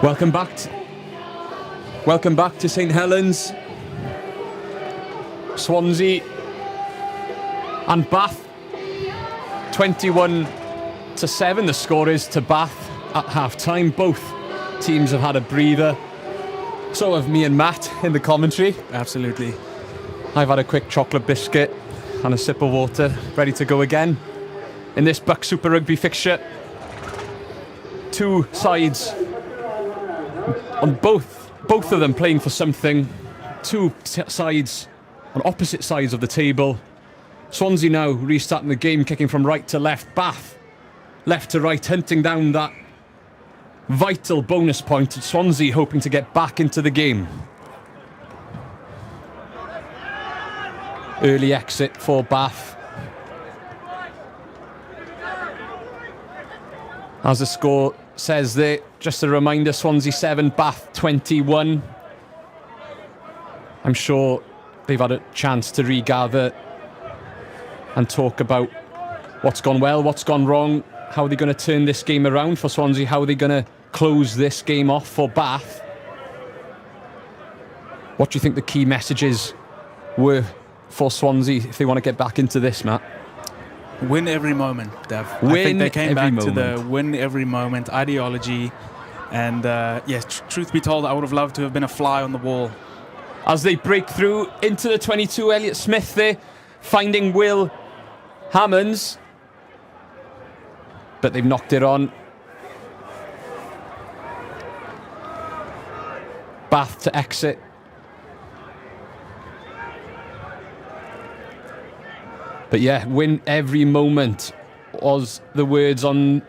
Welcome back to St. Helens. Swansea and Bath. 21-7 the score is to Bath at half-time. Both teams have had a breather. So have me and Matt in the commentary. Absolutely. I've had a quick chocolate biscuit and a sip of water, ready to go again. In this BUCS Super Rugby fixture, two sides on both of them playing for something. Two sides on opposite sides of the table. Swansea now restarting the game, kicking from right to left. Bath left to right, hunting down that vital bonus point. Swansea hoping to get back into the game. Early exit for Bath. As the score says there, just a reminder, Swansea 7, Bath 21. I'm sure they've had a chance to regather and talk about what's gone well, what's gone wrong, how are they going to turn this game around for Swansea, how are they going to close this game off for Bath. What do you think the key messages were for Swansea if they want to get back into this, Matt? Win every moment, Dev. Win I think they came back every to the moment. win every moment ideology. And yes, truth be told, I would have loved to have been a fly on the wall. As they break through into the 22, Elliott Smith there, finding Will Hammonds. But they've knocked it on. Bath to exit. But yeah, win every moment was the words on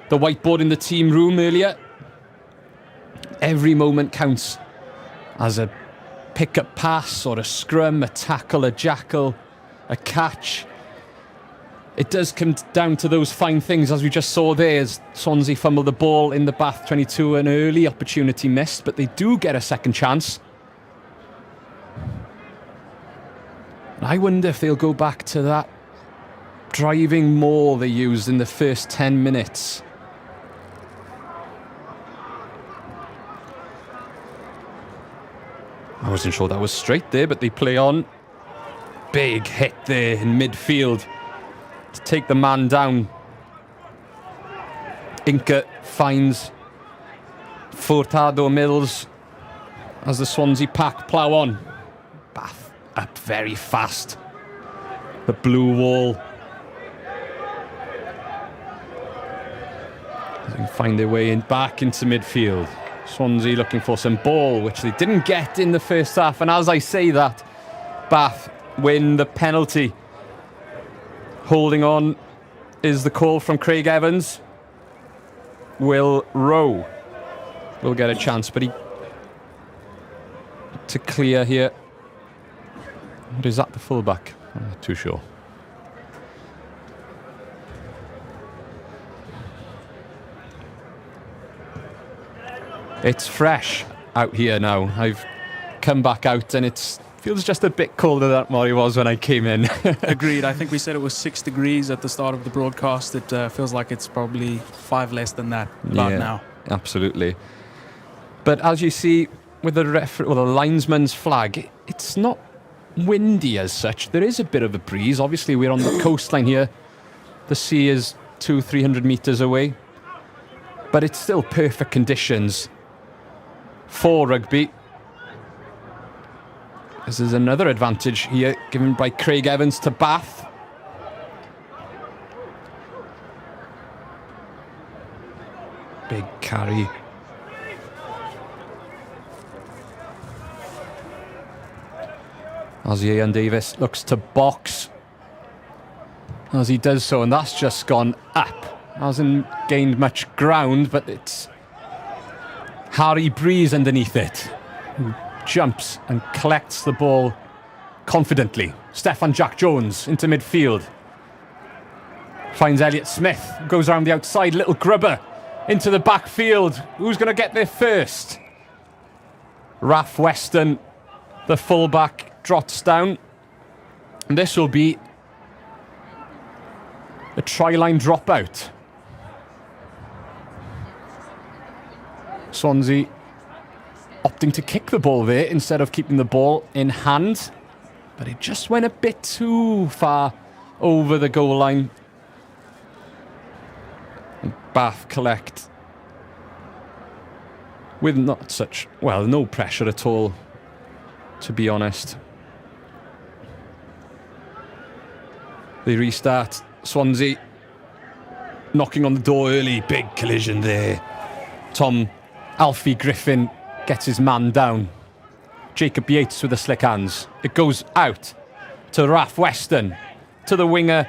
the whiteboard in the team room earlier. Every moment counts as a pick-up pass or a scrum, a tackle, a jackal, a catch. It does come down to those fine things, as we just saw there, as Swansea fumbled the ball in the Bath 22, an early opportunity missed, but they do get a second chance. I wonder if they'll go back to that driving maul they used in the first 10 minutes. I wasn't sure that was straight there, but they play on. Big hit there in midfield to take the man down. Inca finds Furtado Mills as the Swansea pack plough on. Bath up very fast. The blue wall. They can find their way in back into midfield. Swansea looking for some ball, which they didn't get in the first half. And as I say that, Bath win the penalty. Holding on is the call from Craig Evans. Will Rowe will get a chance, but he to clear here. Or is that the fullback? I'm not too sure. It's fresh out here now. I've come back out and it feels just a bit colder than what it was when I came in. Agreed. I think we said it was 6 degrees at the start of the broadcast. It feels like it's probably 5 less than that about now. Absolutely. But as you see with the the linesman's flag, it's not windy as such. There is a bit of a breeze. Obviously, we're on the coastline here. The sea is 200-300 meters away. But it's still perfect conditions for rugby. This is another advantage here given by Craig Evans to Bath. Big carry. As Ian Davis looks to box as he does so, and that's just gone up. Hasn't gained much ground, but it's Harry Breeze underneath it, who jumps and collects the ball confidently. Stefan Jack Jones into midfield. Finds Elliott Smith, goes around the outside, little grubber into the backfield. Who's going to get there first? Raf Weston, the fullback, drops down. And this will be a try line dropout. Swansea opting to kick the ball there instead of keeping the ball in hand. But it just went a bit too far over the goal line. And Bath collect with no pressure at all, to be honest. They restart. Swansea knocking on the door early. Big collision there. Alfie Griffin gets his man down. Jacob Yates with the slick hands. It goes out to Raf Weston, to the winger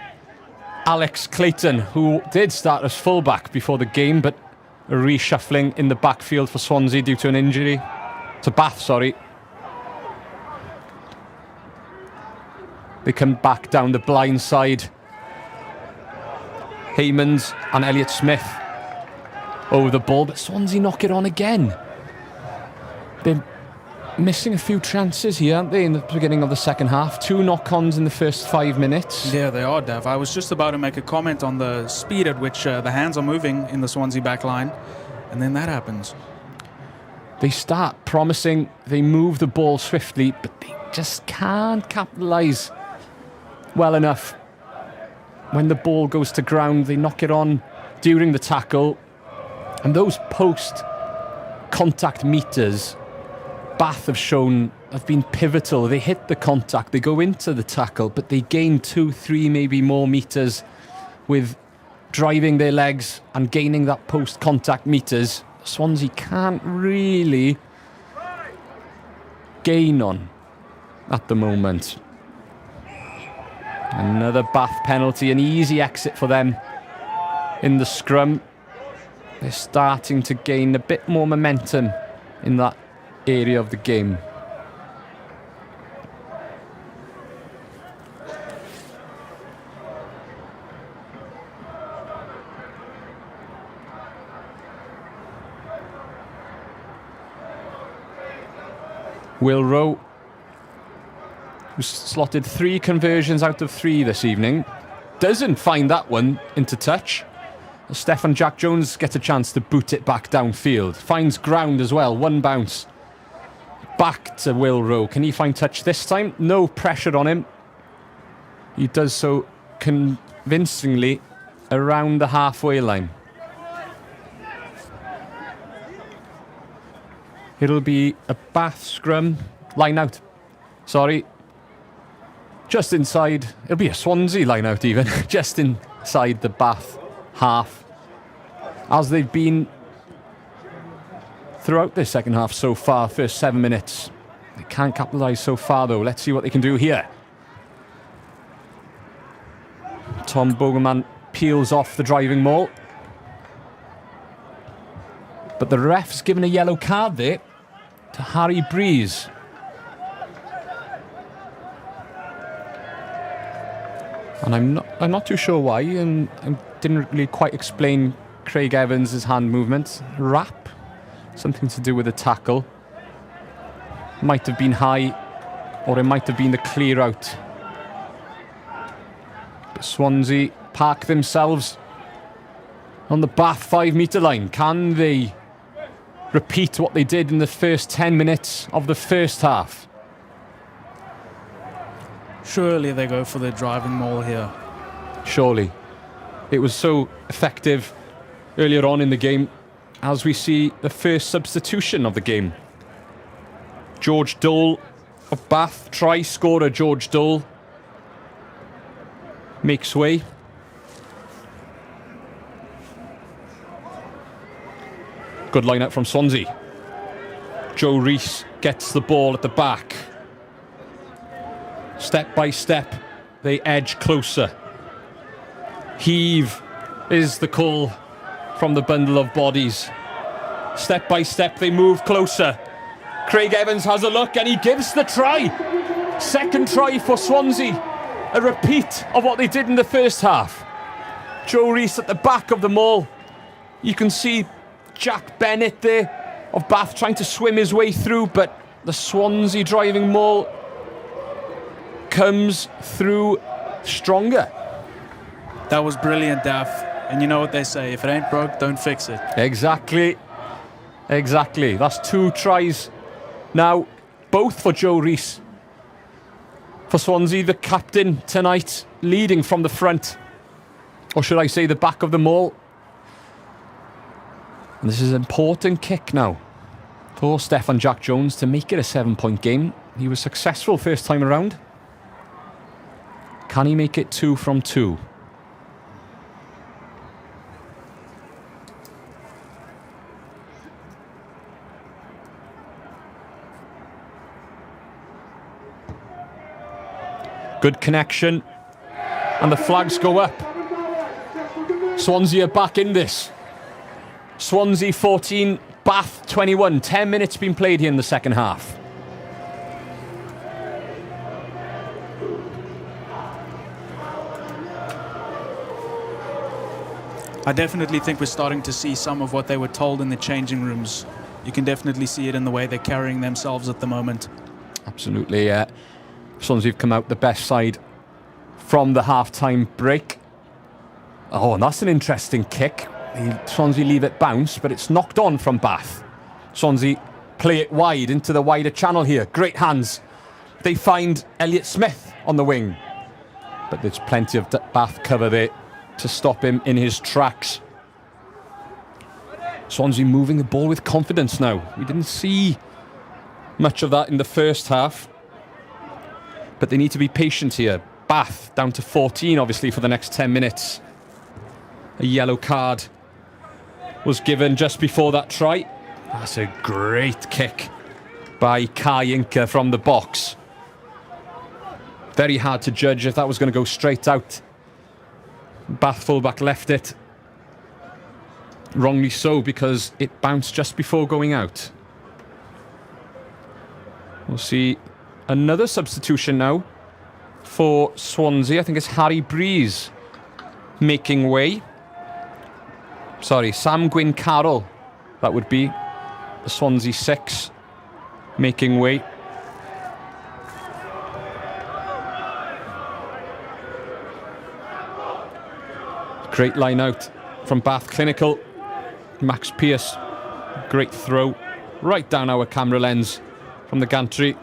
Alex Clayton, who did start as fullback before the game, but a reshuffling in the backfield for Swansea due to an injury. To Bath, sorry. They come back down the blind side. Heymans and Elliott Smith over the ball, but Swansea knock it on again. They're missing a few chances here, aren't they, in the beginning of the second half? 2 knock-ons in the first 5 minutes. Yeah, they are, Dav. I was just about to make a comment on the speed at which the hands are moving in the Swansea back line, and then that happens. They start promising, they move the ball swiftly, but they just can't capitalise well enough. When the ball goes to ground, they knock it on during the tackle. And those post-contact meters, Bath have been pivotal. They hit the contact, they go into the tackle, but they gain 2, 3, maybe more meters with driving their legs and gaining that post-contact meters. Swansea can't really gain on at the moment. Another Bath penalty, an easy exit for them in the scrum. They're starting to gain a bit more momentum in that area of the game. Will Rowe, who's slotted 3 conversions out of 3 this evening, doesn't find that one into touch. Stefan Jack Jones gets a chance to boot it back downfield. Finds ground as well, 1 bounce. Back to Will Rowe. Can he find touch this time? No pressure on him. He does so convincingly around the halfway line. It'll be a Bath scrum. Line out. Sorry. Just inside. It'll be a Swansea line out even. Just inside the Bath half. As they've been throughout this second half so far, first 7 minutes. They can't capitalise so far though. Let's see what they can do here. Tom Bogerman peels off the driving maul. But the ref's given a yellow card there to Harry Breeze. And I'm not too sure why, and I didn't really quite explain Craig Evans' hand movement. Wrap, something to do with the tackle. Might have been high, or it might have been the clear out. But Swansea park themselves on the Bath 5-metre line. Can they repeat what they did in the first 10 minutes of the first half? Surely they go for the driving maul here. Surely. It was so effective earlier on in the game, as we see the first substitution of the game. George Dole of Bath, try scorer George Dole, makes way. Good line out from Swansea. Joe Rees gets the ball at the back. Step by step, they edge closer. Heave is the call from the bundle of bodies. Step by step, they move closer. Craig Evans has a look and he gives the try. Second try for Swansea. A repeat of what they did in the first half. Joe Rees at the back of the maul. You can see Jack Bennett there of Bath trying to swim his way through, but the Swansea driving maul comes through stronger. That was brilliant, Daff. And you know what they say, if it ain't broke, don't fix it. Exactly. Exactly. That's 2 tries now, both for Joe Rees. For Swansea, the captain tonight, leading from the front. Or should I say the back of the maul. And this is an important kick now for Stefan Jack Jones to make it a 7-point game. He was successful first time around. Can he make it 2 from 2? Good connection. And the flags go up. Swansea are back in this. Swansea 14, Bath 21. 10 minutes been played here in the second half. I definitely think we're starting to see some of what they were told in the changing rooms. You can definitely see it in the way they're carrying themselves at the moment. Absolutely, yeah. Swansea have come out the best side from the half-time break. Oh, and that's an interesting kick. Swansea leave it bounce, but it's knocked on from Bath. Swansea play it wide into the wider channel here. Great hands. They find Elliott Smith on the wing. But there's plenty of Bath cover there to stop him in his tracks. Swansea moving the ball with confidence now. We didn't see much of that in the first half. But they need to be patient here. Bath down to 14, obviously, for the next 10 minutes. A yellow card was given just before that try. That's a great kick by Kai Inca from the box. Very hard to judge if that was going to go straight out. Bath fullback left it. Wrongly so, because it bounced just before going out. We'll see another substitution now for Swansea. I think it's Harry Breeze making way. Sorry, Sam Gwyn Carroll. That would be the Swansea 6 making way. Great line out from Bath Clinical. Max Pearce. Great throw right down our camera lens from the gantry.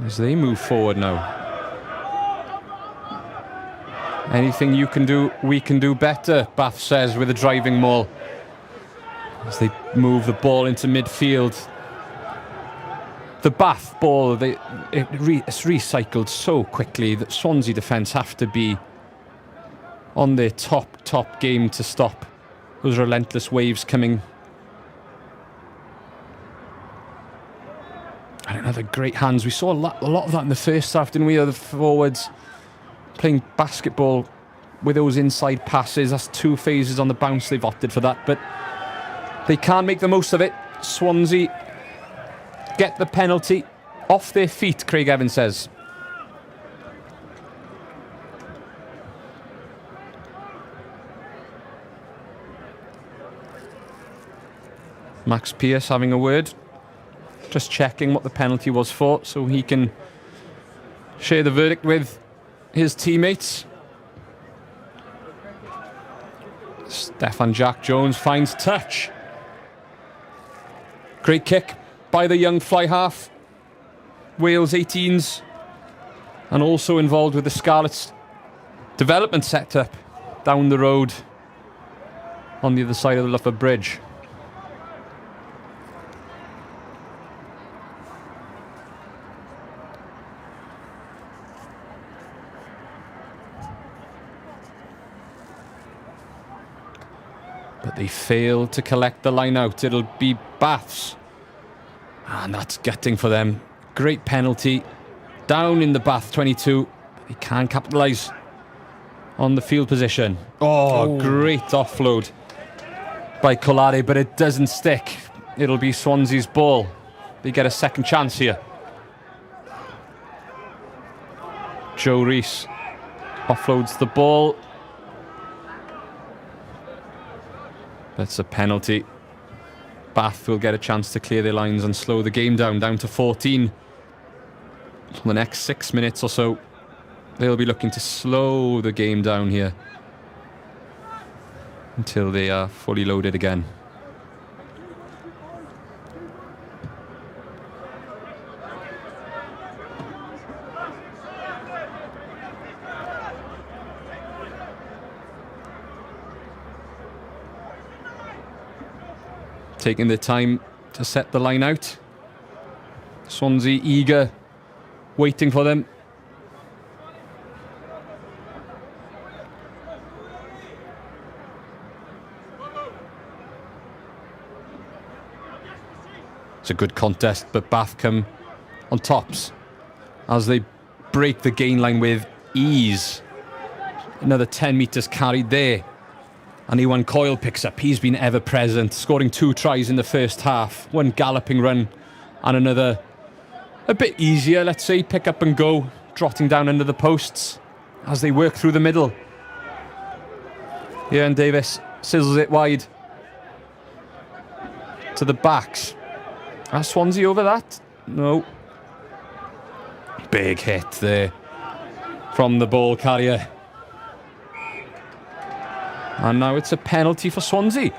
As they move forward now. Anything you can do, we can do better, Bath says with a driving maul. As they move the ball into midfield. The Bath ball, it's recycled so quickly that Swansea defence have to be on their top game to stop those relentless waves coming. And another great hands. We saw a lot of that in the first half, didn't we? The forwards playing basketball with those inside passes. That's 2 phases on the bounce. They've opted for that, but they can't make the most of it. Swansea get the penalty off their feet, Craig Evans says. Max Pearce having a word. Just checking what the penalty was for so he can share the verdict with his teammates. Stefan Jack Jones finds touch. Great kick by the young fly half. Wales 18s. And also involved with the Scarlets development setup down the road on the other side of the Luffer Bridge. But they failed to collect the line out. It'll be Bath's. And that's gutting for them. Great penalty. Down in the Bath 22. They can't capitalise on the field position. Oh, great offload by Kolade, but it doesn't stick. It'll be Swansea's ball. They get a second chance here. Joe Rees offloads the ball. That's a penalty. Bath will get a chance to clear their lines and slow the game down to 14. For the next 6 minutes or so, they'll be looking to slow the game down here until they are fully loaded again. Taking their time to set the line out. Swansea eager, waiting for them. It's a good contest, but Bath come on tops as they break the gain line with ease. Another 10 metres carried there. And Iwan Coyle picks up. He's been ever present, scoring 2 tries in the first half. One galloping run and another a bit easier, let's say, pick up and go, trotting down under the posts as they work through the middle. Ian Davis sizzles it wide to the backs. Are Swansea over that? No. Big hit there from the ball carrier. And now it's a penalty for Swansea.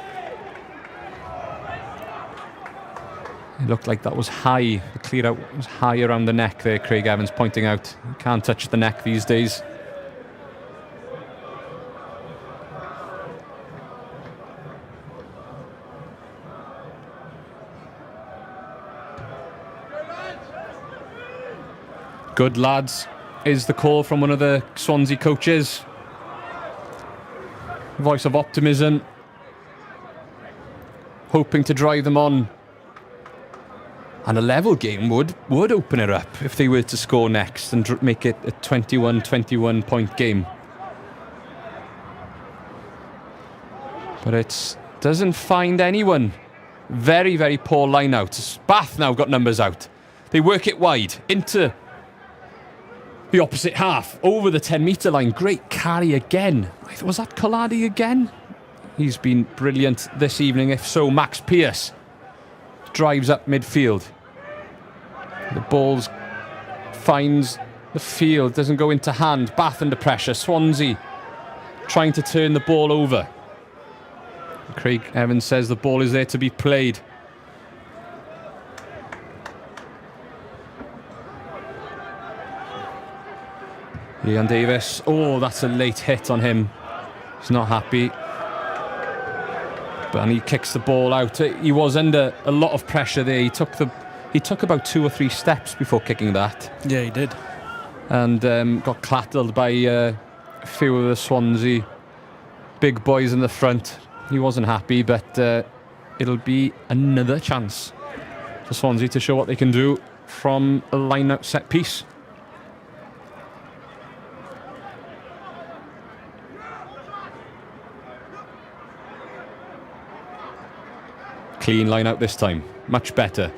It looked like that was high. The clear out was high around the neck there, Craig Evans pointing out. You can't touch the neck these days. Good lads is the call from one of the Swansea coaches. Voice of optimism, hoping to drive them on. And a level game would open it up if they were to score next and make it a 21 point game. But it doesn't find anyone. Very, very poor line out. Bath now got numbers out. They work it wide into the opposite half, over the 10-metre line. Great carry again. Was that Colladi again? He's been brilliant this evening. If so, Max Pearce drives up midfield. The ball finds the field, doesn't go into hand. Bath under pressure. Swansea trying to turn the ball over. Craig Evans says the ball is there to be played. Ian Davis. Oh, that's a late hit on him. He's not happy. But he kicks the ball out. He was under a lot of pressure there. He took about 2 or 3 steps before kicking that. Yeah, he did. And got clattered by a few of the Swansea big boys in the front. He wasn't happy, but it'll be another chance for Swansea to show what they can do from a line-out set piece. Clean line out this time, much better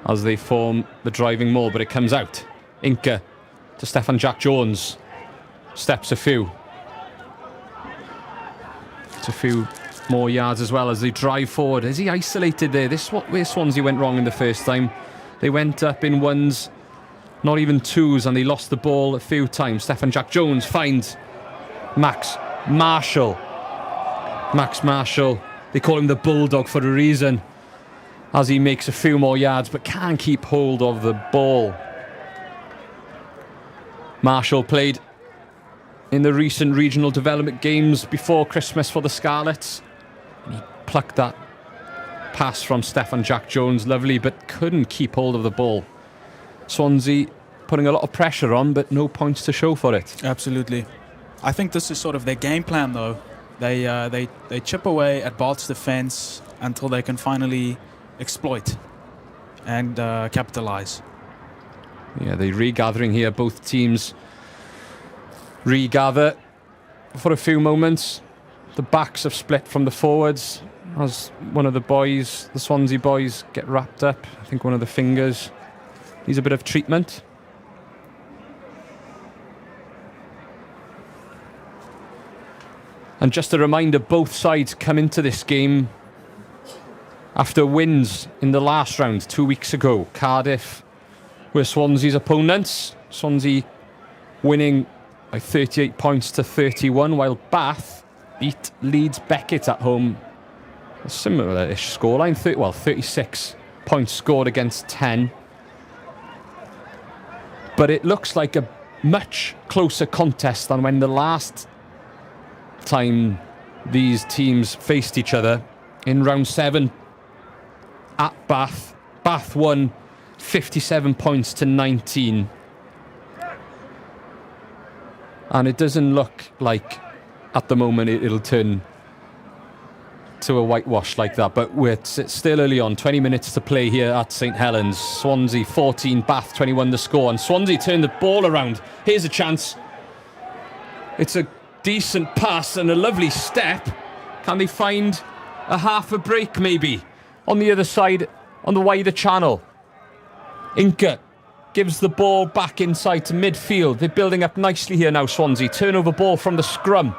as they form the driving maul, but it comes out. Inca to Stefan Jack Jones, steps a few. It's a few more yards as well as they drive forward. Is he isolated there? This is where Swansea went wrong in the first time. They went up in ones, not even twos, and they lost the ball a few times. Stefan Jack Jones finds Max Marshall. They call him the Bulldog for a reason, as he makes a few more yards but can't keep hold of the ball. Marshall played in the recent regional development games before Christmas for the Scarlets. He plucked that pass from Stefan Jack Jones, lovely, but couldn't keep hold of the ball. Swansea putting a lot of pressure on, but no points to show for it. Absolutely. I think this is sort of their game plan, though. They chip away at Bart's defence until they can finally exploit and capitalise. Yeah, they're regathering here. Both teams regather for a few moments. The backs have split from the forwards as one of the boys, the Swansea boys, get wrapped up. I think one of the fingers needs a bit of treatment. And just a reminder, both sides come into this game after wins in the last round 2 weeks ago. Cardiff were Swansea's opponents. Swansea winning by 38 points to 31, while Bath beat Leeds Beckett at home. A similar-ish scoreline, 36 points scored against 10. But it looks like a much closer contest than when the last time these teams faced each other in round 7 at Bath. Bath won 57 points to 19. And it doesn't look like at the moment it'll turn to a whitewash like that, but it's still early on. 20 minutes to play here at St. Helens. Swansea 14, Bath 21 the score, and Swansea turned the ball around. Here's a chance. It's a decent pass and a lovely step. Can they find a half a break maybe on the other side, on the wider channel? Inca gives the ball back inside to midfield. They're building up nicely here now, Swansea. Turnover ball from the scrum.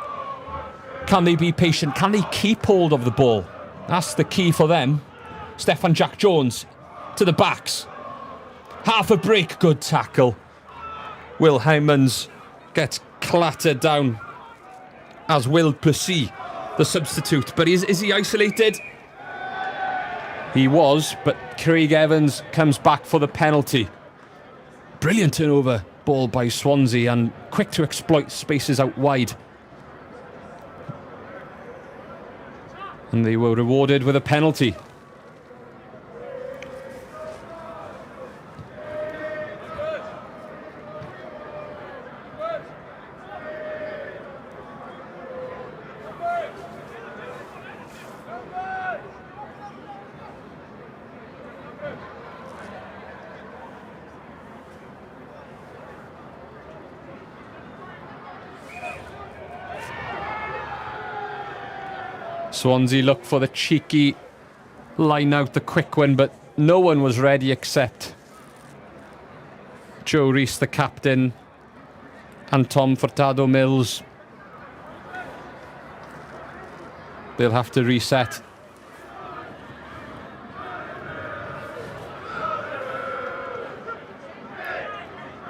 Can they be patient? Can they keep hold of the ball? That's the key for them. Stefan Jack Jones to the backs. Half a break, good tackle. Will Hymans gets clattered down as Will Plessy, the substitute. But is he isolated? He was, but Craig Evans comes back for the penalty. Brilliant turnover ball by Swansea and quick to exploit spaces out wide. And they were rewarded with a penalty. Swansea looked for the cheeky line out, the quick one, but no one was ready except Joe Rees, the captain, and Tom Furtado-Mills. They'll have to reset.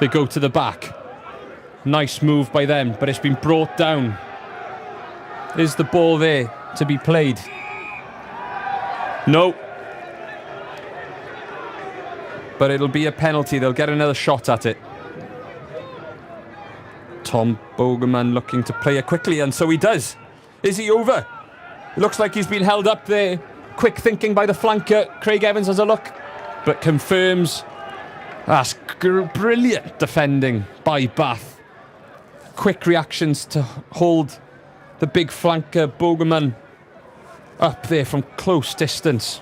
They go to the back. Nice move by them, but it's been brought down. Is the ball there to be played? No. But it'll be a penalty. They'll get another shot at it. Tom Bogerman looking to play it quickly, and so he does. Is he over? It looks like he's been held up there. Quick thinking by the flanker. Craig Evans has a look, but confirms. That's brilliant defending by Bath. Quick reactions to hold the big flanker Bogerman up there from close distance.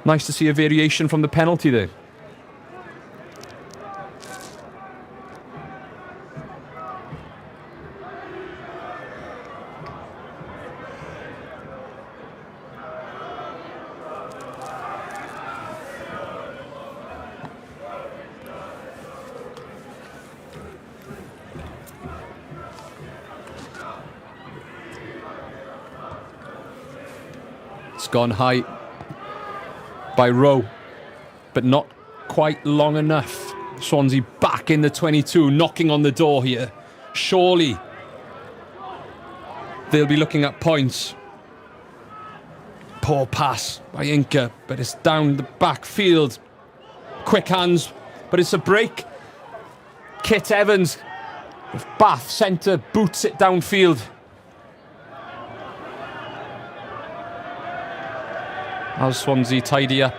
Nice to see a variation from the penalty there. It's gone high by Rowe, but not quite long enough. Swansea back in the 22, knocking on the door here. Surely they'll be looking at points. Poor pass by Inca, but it's down the backfield. Quick hands, but it's a break. Kit Evans of Bath centre boots it downfield. As Swansea tidy up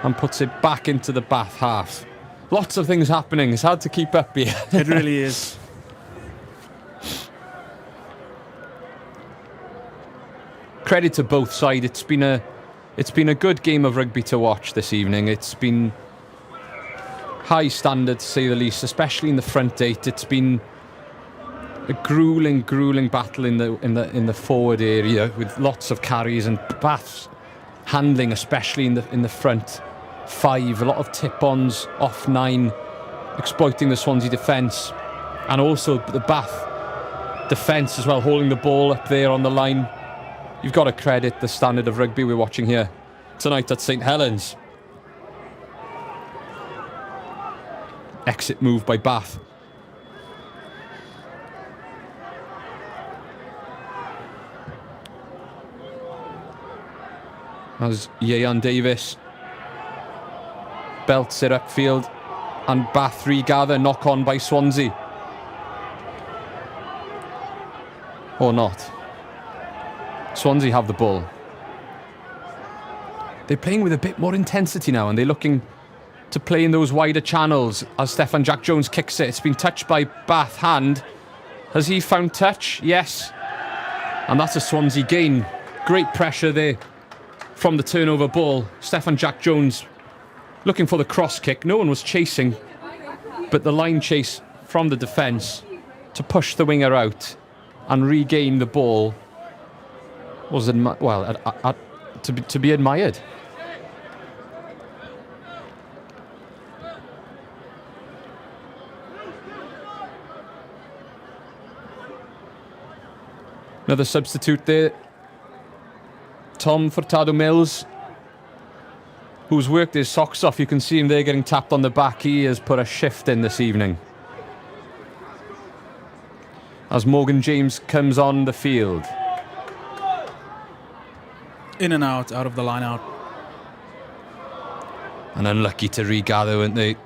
and puts it back into the Bath half. Lots of things happening. It's hard to keep up here. It really is. Credit to both sides. It's been a good game of rugby to watch this evening. It's been high standard to say the least, especially in the front eight. It's been a grueling battle in the forward area with lots of carries and Bath's handling, especially in the front five. A lot of tip-ons off 9, exploiting the Swansea defence, and also the Bath defence as well, holding the ball up there on the line. You've got to credit the standard of rugby we're watching here tonight at St. Helens. exit move by Bath. As Ieuan Davis belts it upfield, and Bath regather, knock on by Swansea. Or not. Swansea have the ball. They're playing with a bit more intensity now, and they're looking to play in those wider channels as Steffan Jack-Jones kicks it. It's been touched by Bath hand. Has he found touch? Yes. And that's a Swansea gain. Great pressure there from the turnover ball. Steffan Jack-Jones looking for the cross kick. No one was chasing, but the line chase from the defence to push the winger out and regain the ball was to be admired. Another substitute there, Tom Furtado-Mills, who's worked his socks off. You can see him there getting tapped on the back. He has put a shift in this evening. As Morgan James comes on the field. In and out of the line out. And unlucky to regather, weren't they?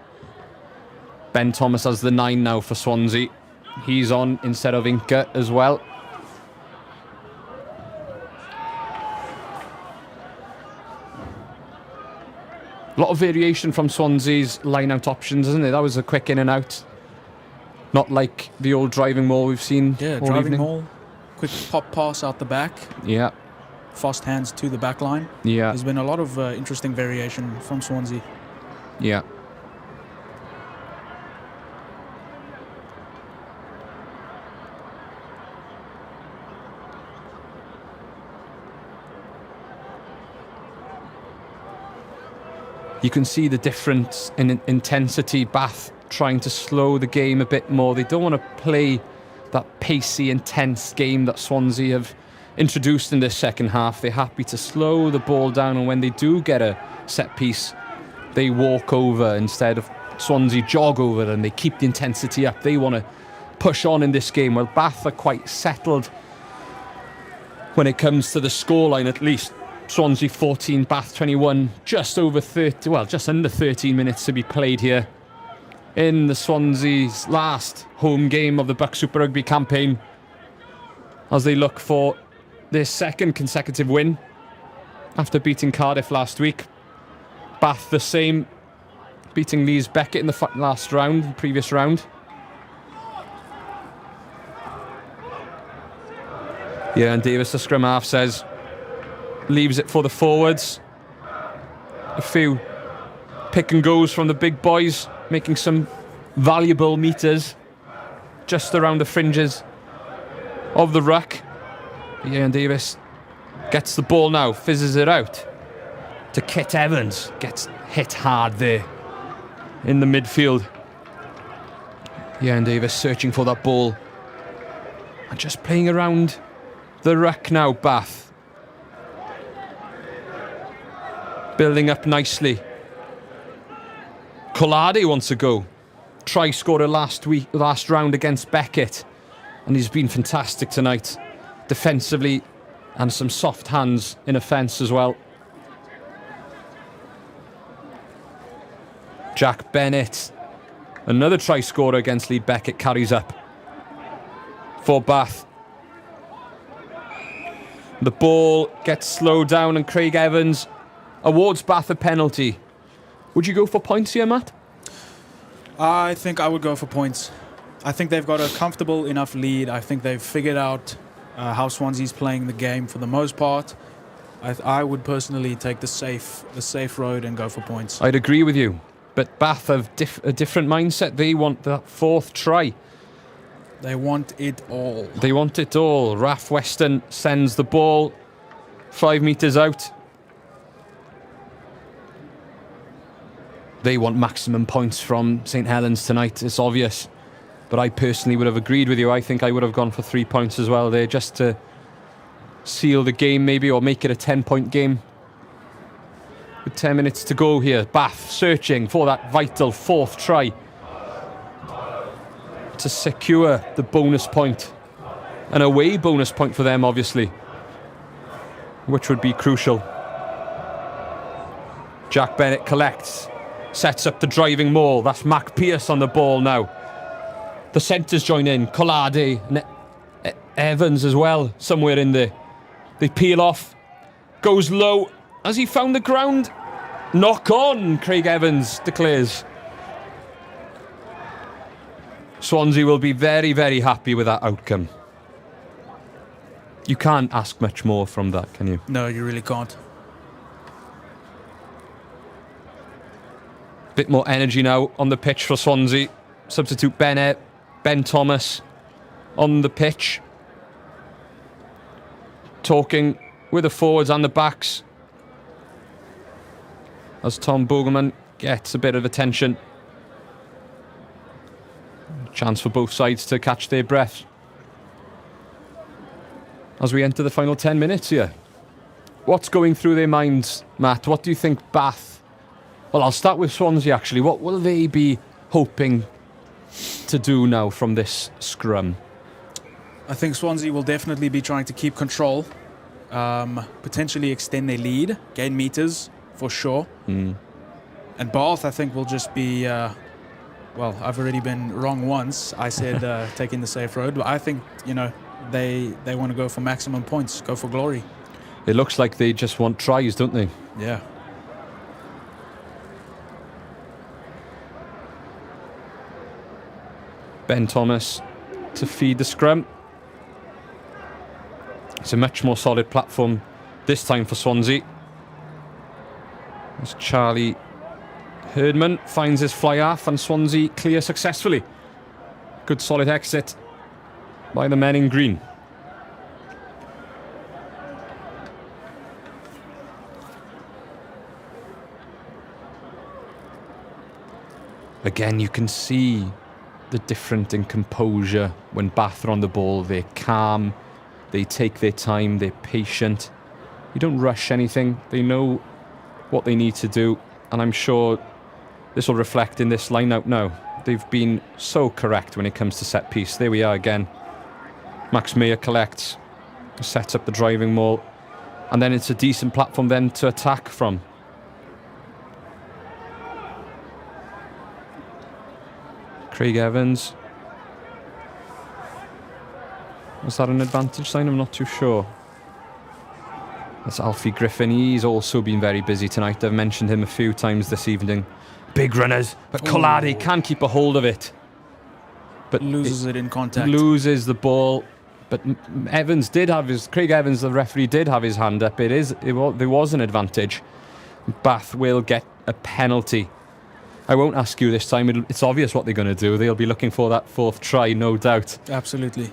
Ben Thomas has the 9 now for Swansea. He's on instead of Inca as well. A lot of variation from Swansea's line-out options, isn't it? That was a quick in and out. Not like the old driving maul we've seen all driving evening. maul. Quick pop pass out the back. Yeah. Fast hands to the back line. Yeah. There's been a lot of interesting variation from Swansea. Yeah. You can see the difference in intensity. Bath trying to slow the game a bit more. They don't want to play that pacey, intense game that Swansea have introduced in this second half. They're happy to slow the ball down, and when they do get a set piece, they walk over instead of Swansea jog over, and they keep the intensity up. They want to push on in this game. Well, Bath are quite settled when it comes to the scoreline, at least. Swansea 14, Bath 21, just under 13 minutes to be played here in the Swansea's last home game of the BUCS Super Rugby campaign, as they look for their second consecutive win after beating Cardiff last week. Bath the same, beating Leeds Beckett in the previous round. Yeah, and Davis, the scrum half, says leaves it for the forwards. A few pick and goes from the big boys, making some valuable meters just around the fringes of the ruck. Ieuan Davis gets the ball now, fizzes it out to Kit Evans. Gets hit hard there in the midfield. Ieuan Davis searching for that ball and just playing around the ruck now, Bath. Building up nicely. Collade wants to go. Try scorer last round against Beckett, and he's been fantastic tonight, defensively, and some soft hands in offence as well. Jack Bennett, another try scorer against Leeds Beckett, carries up for Bath. The ball gets slowed down, and Craig Evans awards Bath a penalty. Would you go for points here, Matt? I think I would go for points. I think they've got a comfortable enough lead. I think they've figured out how Swansea's playing the game for the most part. I would personally take the safe road and go for points. I'd agree with you, but Bath have a different mindset. They want that fourth try. They want it all. They want it all. Raf Weston sends the ball 5 metres out. They want maximum points from St. Helens tonight, it's obvious. But I personally would have agreed with you. I think I would have gone for 3 points as well there, just to seal the game maybe, or make it a 10-point game. With 10 minutes to go here, Bath searching for that vital fourth try. to secure the bonus point. An away bonus point for them, obviously, which would be crucial. Jack Bennett collects, sets up the driving maul. That's Mac Pearce on the ball now. The centres join in. Collade and Evans as well, somewhere in there. They peel off. Goes low. Has he found the ground? Knock on, Craig Evans declares. Swansea will be very, very happy with that outcome. You can't ask much more from that, can you? No, you really can't. Bit more energy now on the pitch for Swansea. Substitute Ben Thomas on the pitch. Talking with the forwards and the backs. As Tom Bogelman gets a bit of attention. Chance for both sides to catch their breath. As we enter the final 10 minutes here. What's going through their minds, Matt? What do you think Bath... Well, I'll start with Swansea, actually. What will they be hoping to do now from this scrum? I think Swansea will definitely be trying to keep control, potentially extend their lead, gain meters for sure. And Bath, I think, will just be, well, I've already been wrong once. I said taking the safe road, but I think, you know, they want to go for maximum points, go for glory. It looks like they just want tries, don't they? Yeah. Ben Thomas to feed the scrum. It's a much more solid platform this time for Swansea. As Charlie Herdman finds his fly half and Swansea clear successfully. Good solid exit by the men in green. Again, you can see the difference in composure when Bath are on the ball. They're calm, they take their time, they're patient. You don't rush anything. They know what they need to do, and I'm sure this will reflect in this line-out now. They've been so correct when it comes to set piece. There we are again. Max Meyer collects, sets up the driving maul, and then it's a decent platform then to attack from. Craig Evans. Was that an advantage sign? I'm not too sure. That's Alfie Griffin. He's also been very busy tonight. I've mentioned him a few times this evening. Big runners, but Collade can't keep a hold of it. But loses it in contact. Loses the ball. But Evans did have his... Craig Evans, the referee, did have his hand up. There was an advantage. Bath will get a penalty. I won't ask you this time. It's obvious what they're going to do. They'll be looking for that fourth try, no doubt. Absolutely.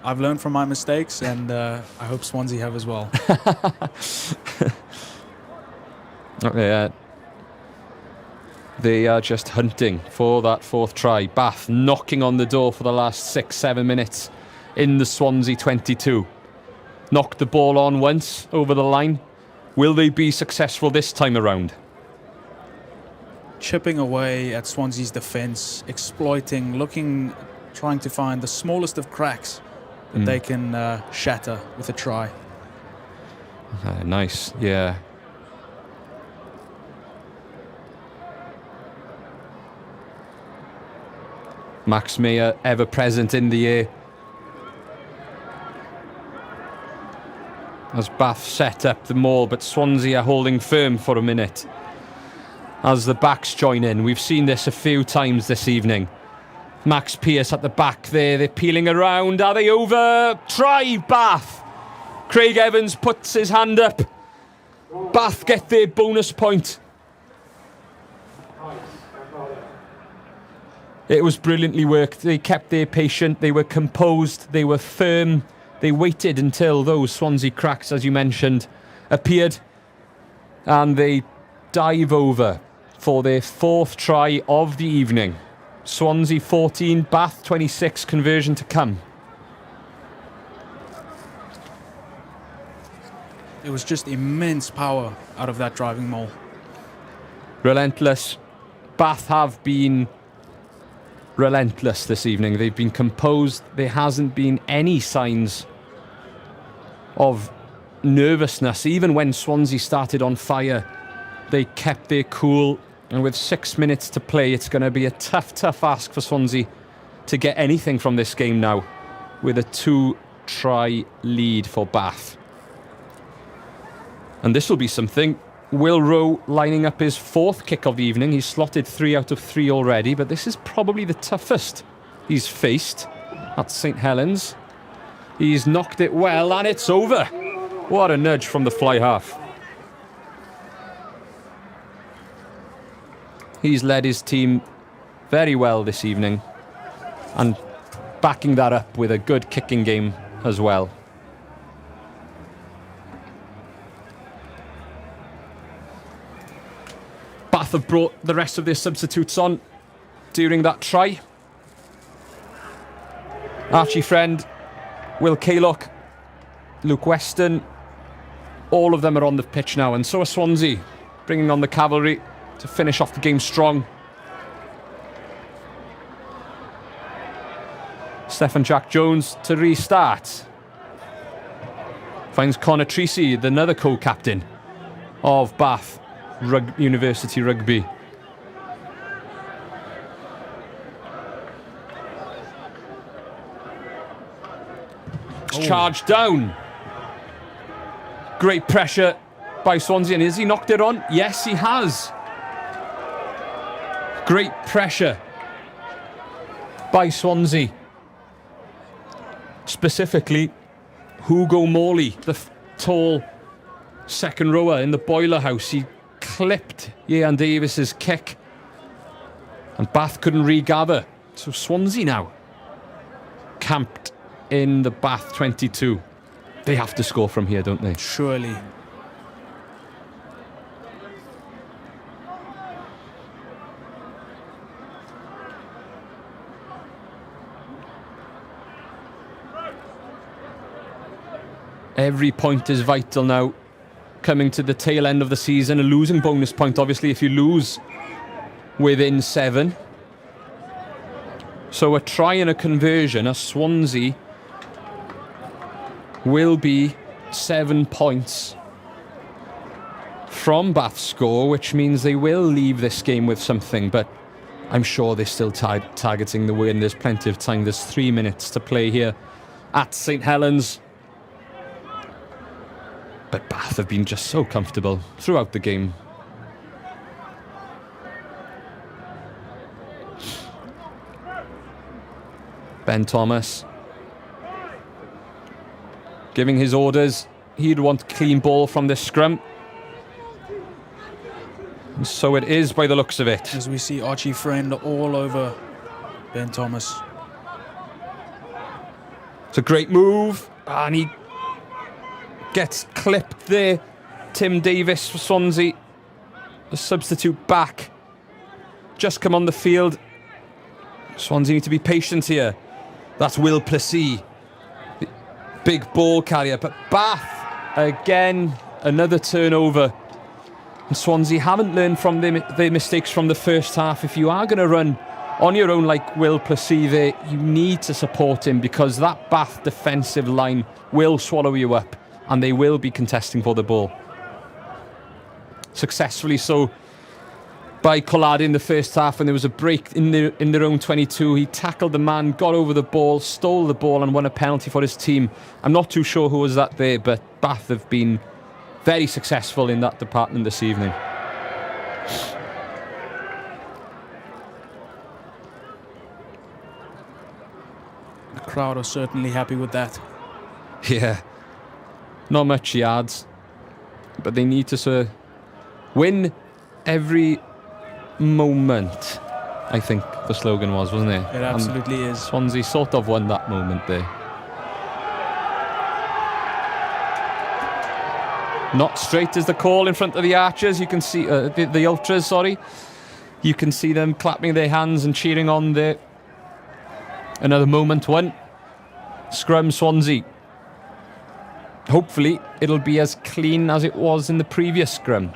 I've learned from my mistakes, and I hope Swansea have as well. Okay, they are just hunting for that fourth try. Bath knocking on the door for the last 6-7 minutes in the Swansea 22. Knocked the ball on once over the line. Will they be successful this time around? Chipping away at Swansea's defence, exploiting, trying to find the smallest of cracks that they can shatter with a try. Nice, yeah. Max Meyer ever present in the air. As Bath set up the maul, but Swansea are holding firm for a minute. As the backs join in. We've seen this a few times this evening. Max Pearce at the back there. They're peeling around. Are they over? Try Bath. Craig Evans puts his hand up. Bath get their bonus point. It was brilliantly worked. They kept their patient. They were composed. They were firm. They waited until those Swansea cracks, as you mentioned, appeared. And they dive over for their fourth try of the evening. Swansea 14, Bath 26, conversion to come. It was just immense power out of that driving maul. Relentless. Bath have been relentless this evening. They've been composed. There hasn't been any signs of nervousness. Even when Swansea started on fire, they kept their cool. And with 6 minutes to play, it's going to be a tough ask for Swansea to get anything from this game now, with a 2-try lead for Bath. And this will be something. Will Rowe lining up his 4th kick of the evening. He's slotted 3 out of 3 already, but this is probably the toughest he's faced at St. Helens. He's knocked it well, and it's over. What a nudge from the fly half. He's led his team very well this evening, and backing that up with a good kicking game as well. Bath have brought the rest of their substitutes on during that try. Archie Friend, Will Kaylock, Luke Weston, all of them are on the pitch now, and so are Swansea, bringing on the cavalry to finish off the game strong. Stephen Jack Jones to restart. Finds Connor Treacy, another co-captain of Bath University Rugby. It's charged down. Great pressure by Swansea, and has he knocked it on? Yes, he has. Great pressure by Swansea. Specifically, Hugo Morley, the tall second rower in the boiler house. He clipped Ian Davis's kick, and Bath couldn't regather. So Swansea now camped in the Bath 22. They have to score from here, don't they? Surely. Every point is vital now, coming to the tail end of the season. A losing bonus point, obviously, if you lose within 7. So a try and a conversion, a Swansea will be 7 points from Bath's score, which means they will leave this game with something, but I'm sure they're still targeting the win. There's plenty of time. There's 3 minutes to play here at St. Helens. But Bath have been just so comfortable throughout the game. Ben Thomas giving his orders. He'd want clean ball from this scrum. And so it is by the looks of it. As we see Archie Friend all over Ben Thomas. It's a great move, and he gets clipped there. Tim Davis for Swansea, the substitute back, just come on the field. Swansea need to be patient here. That's Will Plessy, the big ball carrier. But Bath, again, another turnover. And Swansea haven't learned from their mistakes from the first half. If you are going to run on your own like Will Plessy there, you need to support him, because that Bath defensive line will swallow you up, and they will be contesting for the ball. Successfully so by Collard in the first half, when there was a break in their own 22. He tackled the man, got over the ball, stole the ball, and won a penalty for his team. I'm not too sure who was that there, but Bath have been very successful in that department this evening. The crowd are certainly happy with that. Yeah. Not much yards, but they need to win every moment, I think the slogan was, wasn't it? It absolutely is. Swansea sort of won that moment there. Not straight is the call in front of the Archers. You can see the Ultras, sorry. You can see them clapping their hands and cheering on there. Another moment won. Scrum Swansea. Hopefully it'll be as clean as it was in the previous scrum.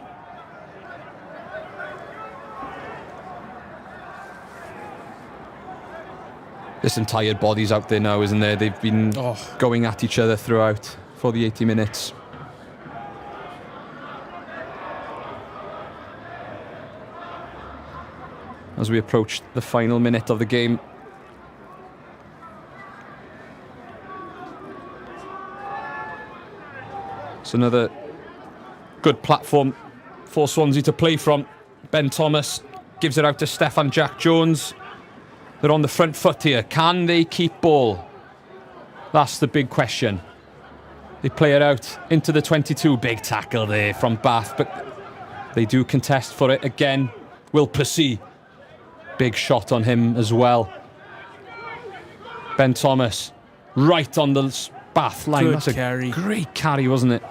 There's some tired bodies out there now, isn't there? They've been going at each other throughout for the 80 minutes. As we approach the final minute of the game. It's another good platform for Swansea to play from. Ben Thomas gives it out to Stefan Jack Jones. They're on the front foot here. Can they keep ball? That's the big question. They play it out into the 22. Big tackle there from Bath, but they do contest for it again. Will Plessy. Big shot on him as well. Ben Thomas right on the Bath line. Good That's a carry. Great carry, wasn't it?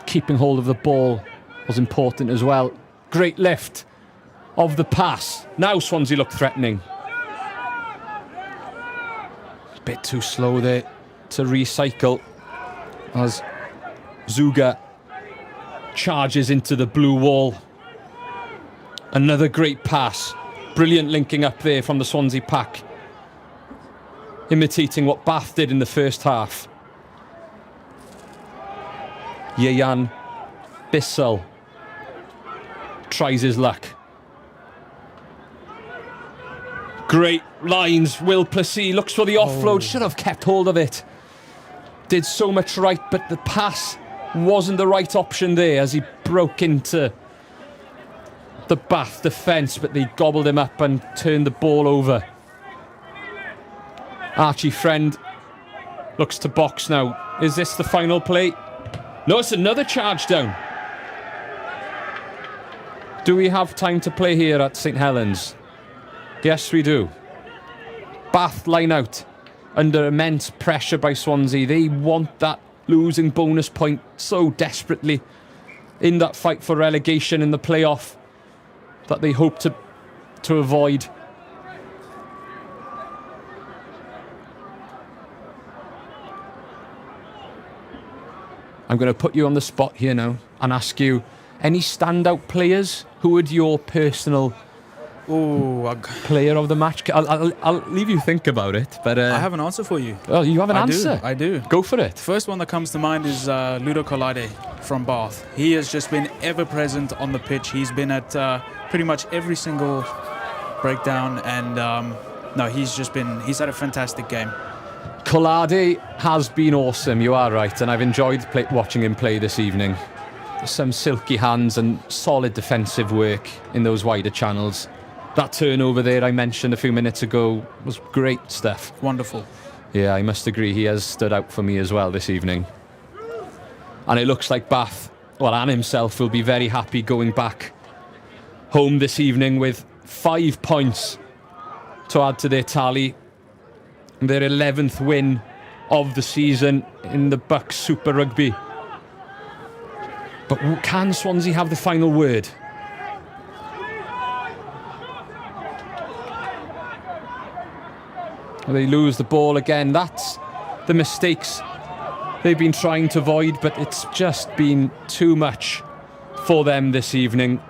Keeping hold of the ball was important as well. Great lift of the pass. Now Swansea look threatening. A bit too slow there to recycle as Zuga charges into the blue wall. Another great pass. Brilliant linking up there from the Swansea pack. Imitating what Bath did in the first half. Yeyan Bissell tries his luck. Great lines. Will Plessy looks for the offload. Should have kept hold of it. Did so much right, but the pass wasn't the right option there as he broke into the Bath defence, but they gobbled him up and turned the ball over. Archie Friend looks to box now. Is this the final play? No, it's another charge down. Do we have time to play here at St. Helens? Yes, we do. Bath line out under immense pressure by Swansea. They want that losing bonus point so desperately in that fight for relegation in the playoff that they hope to avoid. I'm going to put you on the spot here now and ask you, any standout players? Who would your personal player of the match? I'll leave you think about it. But I have an answer for you. Oh, you have an answer? I do. Go for it. First one that comes to mind is Ludo Kolade from Bath. He has just been ever present on the pitch. He's been at pretty much every single breakdown, and he's had a fantastic game. Kolade has been awesome, you are right, and I've enjoyed watching him play this evening. Some silky hands and solid defensive work in those wider channels. That turnover there I mentioned a few minutes ago was great stuff. Wonderful. Yeah, I must agree, he has stood out for me as well this evening. And it looks like Bath, and himself, will be very happy going back home this evening with 5 points to add to their tally. Their 11th win of the season in the BUCS Super Rugby. But can Swansea have the final word? They lose the ball again. That's the mistakes they've been trying to avoid, but it's just been too much for them this evening.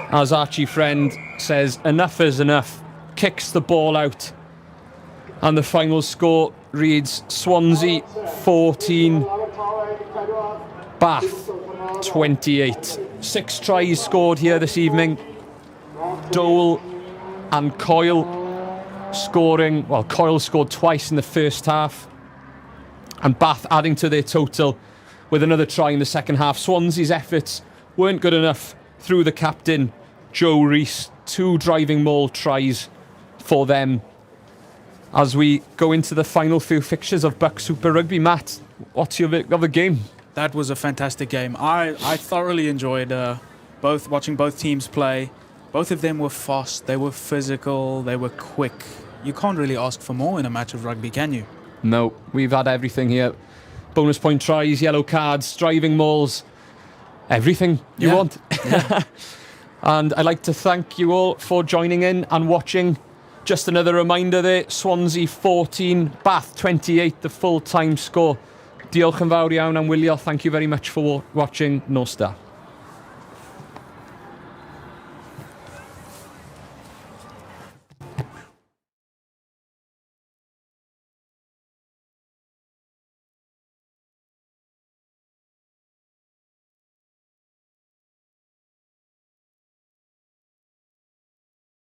As Archie Friend says, enough is enough. Kicks the ball out. And the final score reads Swansea 14, Bath 28. 6 tries scored here this evening. Dole and Coyle scoring. Well, Coyle scored twice in the first half. And Bath adding to their total with another try in the second half. Swansea's efforts weren't good enough through the captain, Joe Rees. 2 driving maul tries for them. As we go into the final few fixtures of BUCS Super Rugby, Matt, what's your pick of the game? That was a fantastic game. I thoroughly enjoyed watching both teams play. Both of them were fast, they were physical, they were quick. You can't really ask for more in a match of rugby, can you? No, we've had everything here. Bonus point tries, yellow cards, driving mauls, everything you want. Yeah. And I'd like to thank you all for joining in and watching. Just another reminder there, Swansea 14, Bath 28, the full-time score. Diolch yn fawr iawn am wylio. Thank you very much for watching. Nos da.